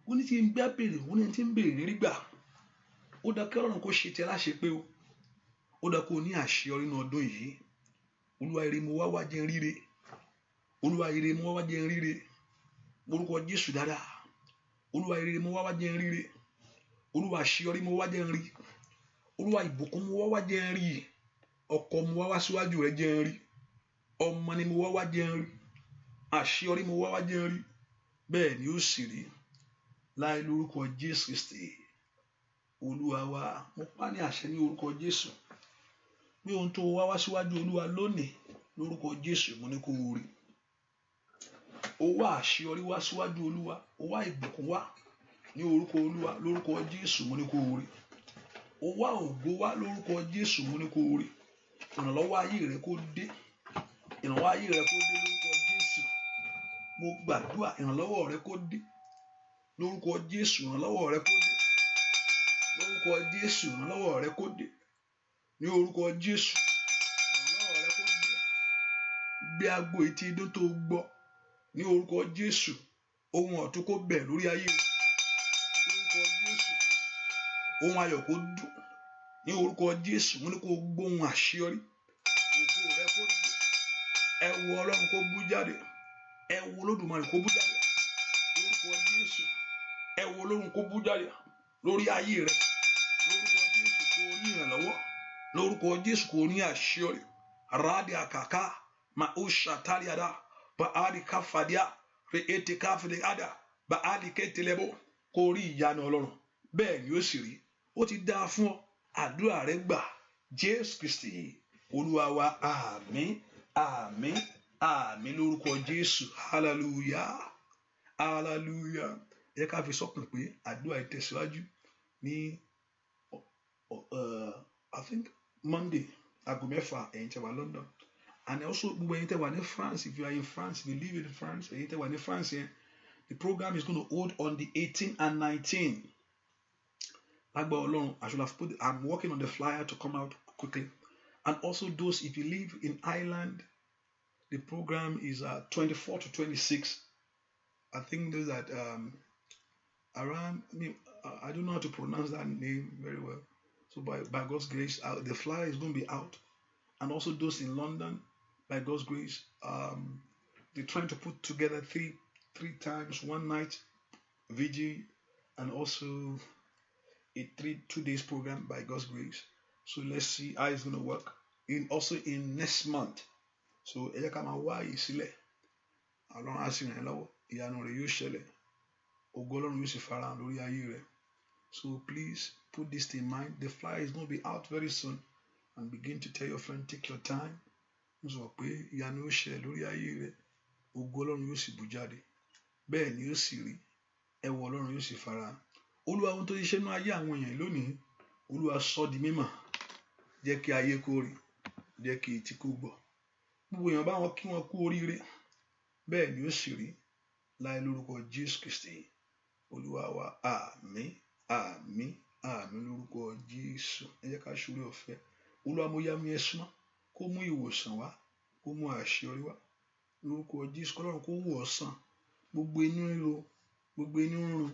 [SPEAKER 2] Ó ní tí ń gbá béèrè, ó ní tí ń béèrè rí gbà. Ó dá kí Ọlọ́run kó ṣe tẹ láṣẹ pé o. Ó dá kó ní àṣeyọrí nínú ọdún yìí. Olúwa ire mo wá wá jẹ́ ríre. Olúwa ire mo wá wá jẹ́ ríre. Orúkọ Jésù dáadáa. Olúwa ire mo wá wá jẹ́ ríre. Olúwa àṣeyọrí mo wá jẹ́ rí. Olúwa ìbùkún mo wá wá jẹ́ rí. Ọkọ mo wá wá síwájú rẹ jẹ́ rí. Ọmọ ni mo wá wá jẹ́ rí. Àṣeyọrí mo wá wá jẹ́ rí. Bẹ́ẹ̀ ni ó sì rí. Láì lórúkọ Jésù Kristi. Olúwa wa, mo pa ní àṣẹ ní orúkọ Jésù. Bí ohun tó wá wá síwájú Olúwa lónìí, lórúkọ Jésù mo ní kó rí. Ó wá àṣeyọrí wá síwájú Olúwa, ó wá ìbùkún wá ní orúkọ Olúwa, lórúkọ Jésù mo ní kó rí. Ó wá ògo wá lórúkọ Jésù mo ní kó rí. Ìrànlọ́wọ́ ayé rẹ kó dé. Ìrànlọ́wọ́ ayé rẹ kó dé lórúkọ Jésù. Mo gbàdúrà ìrànlọ́wọ́ rẹ kó dé. Lórúkọ Jésù ìrànlọ́wọ́ rẹ kó dé. Lórúkọ Jésù ìrànlọ́wọ́ rẹ kó dé. Ní orúkọ Jésù ìrànlọ́wọ́ rẹ kó dé. Gbé agbo etí idún tó gbọ́. Ní orúkọ Jésù ohun ọ̀tun kó bẹ̀ lórí ayé rẹ. Lórúkọ Jésù ohun ayọ̀ kó dùn. Ní orúkọ Jésù mo ní kó gbóhùn àṣeyọrí. Ògo rẹ kó dé. Ẹ wo Ọlọ́run kó bú jáde. Ẹ wo Olódùmarè kó bú jáde. Lórúkọ Jésù ẹ wo Ọlọ́run kó bú jáde lórí ayé rẹ. Lórúkọ Jésù kó ní ìrànlọ́wọ́. Lórúkọ Jésù kó ní àṣeyọrí. Rádì àkàkà ma ó ṣàtàlíàdá ba áàdì káfàdíà rè ètè káfìlẹ̀ ba áàdì kẹtẹlẹbọ kó rí ìyanu Ọlọ́run. Bẹ́ẹ̀ ni ó sì rí. Ó ti dáa fún ọ. Àdúrà rẹ gbà. Jésù Kristi Olúwa wa, àmín àmín àmín lórúkọ Jésù. Hallelujah hallelujah. Ẹ ká fi sọ́kàn pé àdúrà ìtẹ̀síwájú ní I think Monday aago 6 ẹ̀yin tẹ́ wà London, and also gbogbo ẹ̀yin tẹ́ wà ní France. If you are in France, if you live in France, ẹ̀yin tẹ́ wà ní France yẹn, the program is going to hold on the 18 and 19. Lágbà Ọlọ́run, I should have put. I'm working on the flyer to come out quickly. And also those, if you live in Ireland, the program is 24 to 26. I think those that around. I don't know how to pronounce that name very well. So by God's grace, the flyer is going to be out. And also those in London, by God's grace, they're trying to put together three times one night vigil, and also a 2 days program by God's grace. So let's see how it's going to work. Also in next month, so ẹ jẹ́ ká máa wá àyè sílẹ̀ Ọlọ́run á sì ràn ẹ́ lọ́wọ́ ìyanu rẹ̀ yóò ṣẹlẹ̀ ògo Ọlọ́run yóò sì farahàn lórí ayé rẹ̀ so please put this in mind the flyer is gonna be out very soon and begin to tell your friend take your time mo sọ pé ìyanu yóò ṣẹlẹ̀ lórí ayé rẹ̀ ògo Ọlọ́run yóò sì bú jáde bẹ́ẹ̀ ni yóò sì rí ẹwọ Ọlọ́run yóò sì farahàn Olúwa ohun tó ṣe nínú ayé àwọn èèyàn lónìí Olúwa sọ di mímọ̀ jẹ́ kí ayé kó rí jẹ́ kí etí kó gbọ́ gbogbo èèyàn bá wọn kí wọn kú oríire bẹ́ẹ̀ ni ó sì rí láì lórúkọ Jésù Kristi Olúwa wa àmín àmín àmín lórúkọ Jésù ẹ jẹ́ ká ṣúré ọ̀fẹ́ Olúwa mo yá mi ẹ súnmọ́ kó mú ìwòsàn wá kó mú àṣeyọrí wá lórúkọ Jésù kọ́lọ́run kó wò ọ́ sàn gbogbo inú ríro gbogbo inú rírun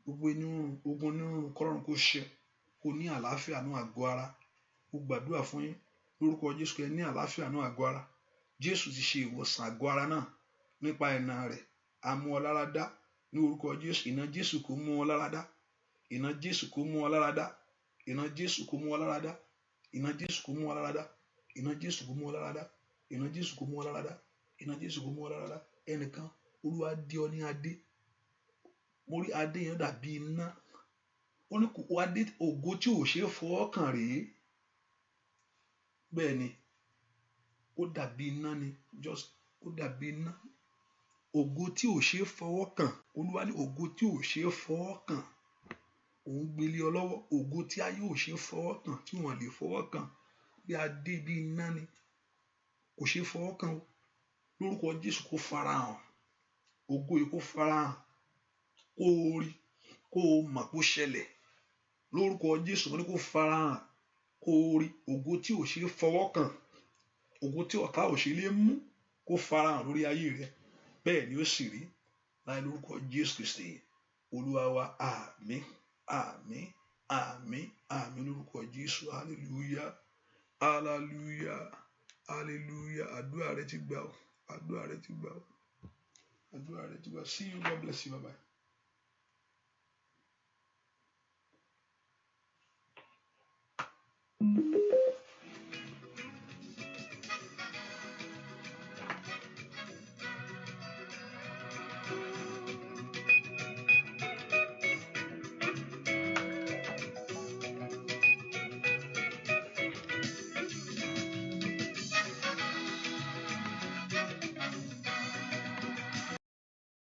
[SPEAKER 2] gbogbo inú rírun ogun inú rírun kọ́lọ́run kó ṣe kó ní àlàáfíà nú àgọ́ ara mo gbàdúrà fún yín lórúkọ Jésù kẹ́ ní àlàáfíà nú àgọ́ ara Jésù ti ṣe ìwòsàn àgọ́ ara náà nípa ẹ̀nà rẹ̀ a mú ọ lára dá ní orúkọ Jésù iná Jésù kó mú ọ lára dá iná Jésù kó mú ọ lára dá iná Jésù kó mú ọ lára dá iná Jésù kó mú ọ lára dá iná Jésù kó mú ọ lára dá iná Jésù kó mú ọ lára dá iná Jésù kó mú ọ lára dá ẹnìkan Olúwa dé ọ ní adé mo rí adé yẹn dàbí iná ó ní kò adé ògo tí ò ṣe é fọwọ́ kàn rèé bẹ́ẹ̀ ni ó dàbí iná ni just ó dàbí iná ògo tí ò ṣe é fọwọ́ kàn Olúwa ní ògo tí ò ṣe é fọwọ́ kàn òun gbélé ọ lọ́wọ́ ògo tí ayé ò ṣe é fọwọ́ kàn tí wọ́n lè fọwọ́ kàn bí adé bí iná ni kò ṣe é fọwọ́ kàn lórúkọ Jésù kó farahàn ògo yìí kó farahàn kó o rí kó o mọ̀ kó ṣẹlẹ̀ lórúkọ Jésù wọn ni kó farahàn kó o rí ògo tí ò ṣe é fọwọ́ kàn ògo tí ọ̀tá ò ṣe lè mú kó farahàn lórí ayé rẹ bẹ́ẹ̀ ni ó sì rí láì lórúkọ Jésù Kristi Olúwa wa àmín àmín àmín àmín lórúkọ Jésù hallelujah hallelujah hallelujah àdúrà rẹ ti gbà ó àdúrà rẹ ti gbà ó àdúrà rẹ ti gbà see you God bless you bye bye.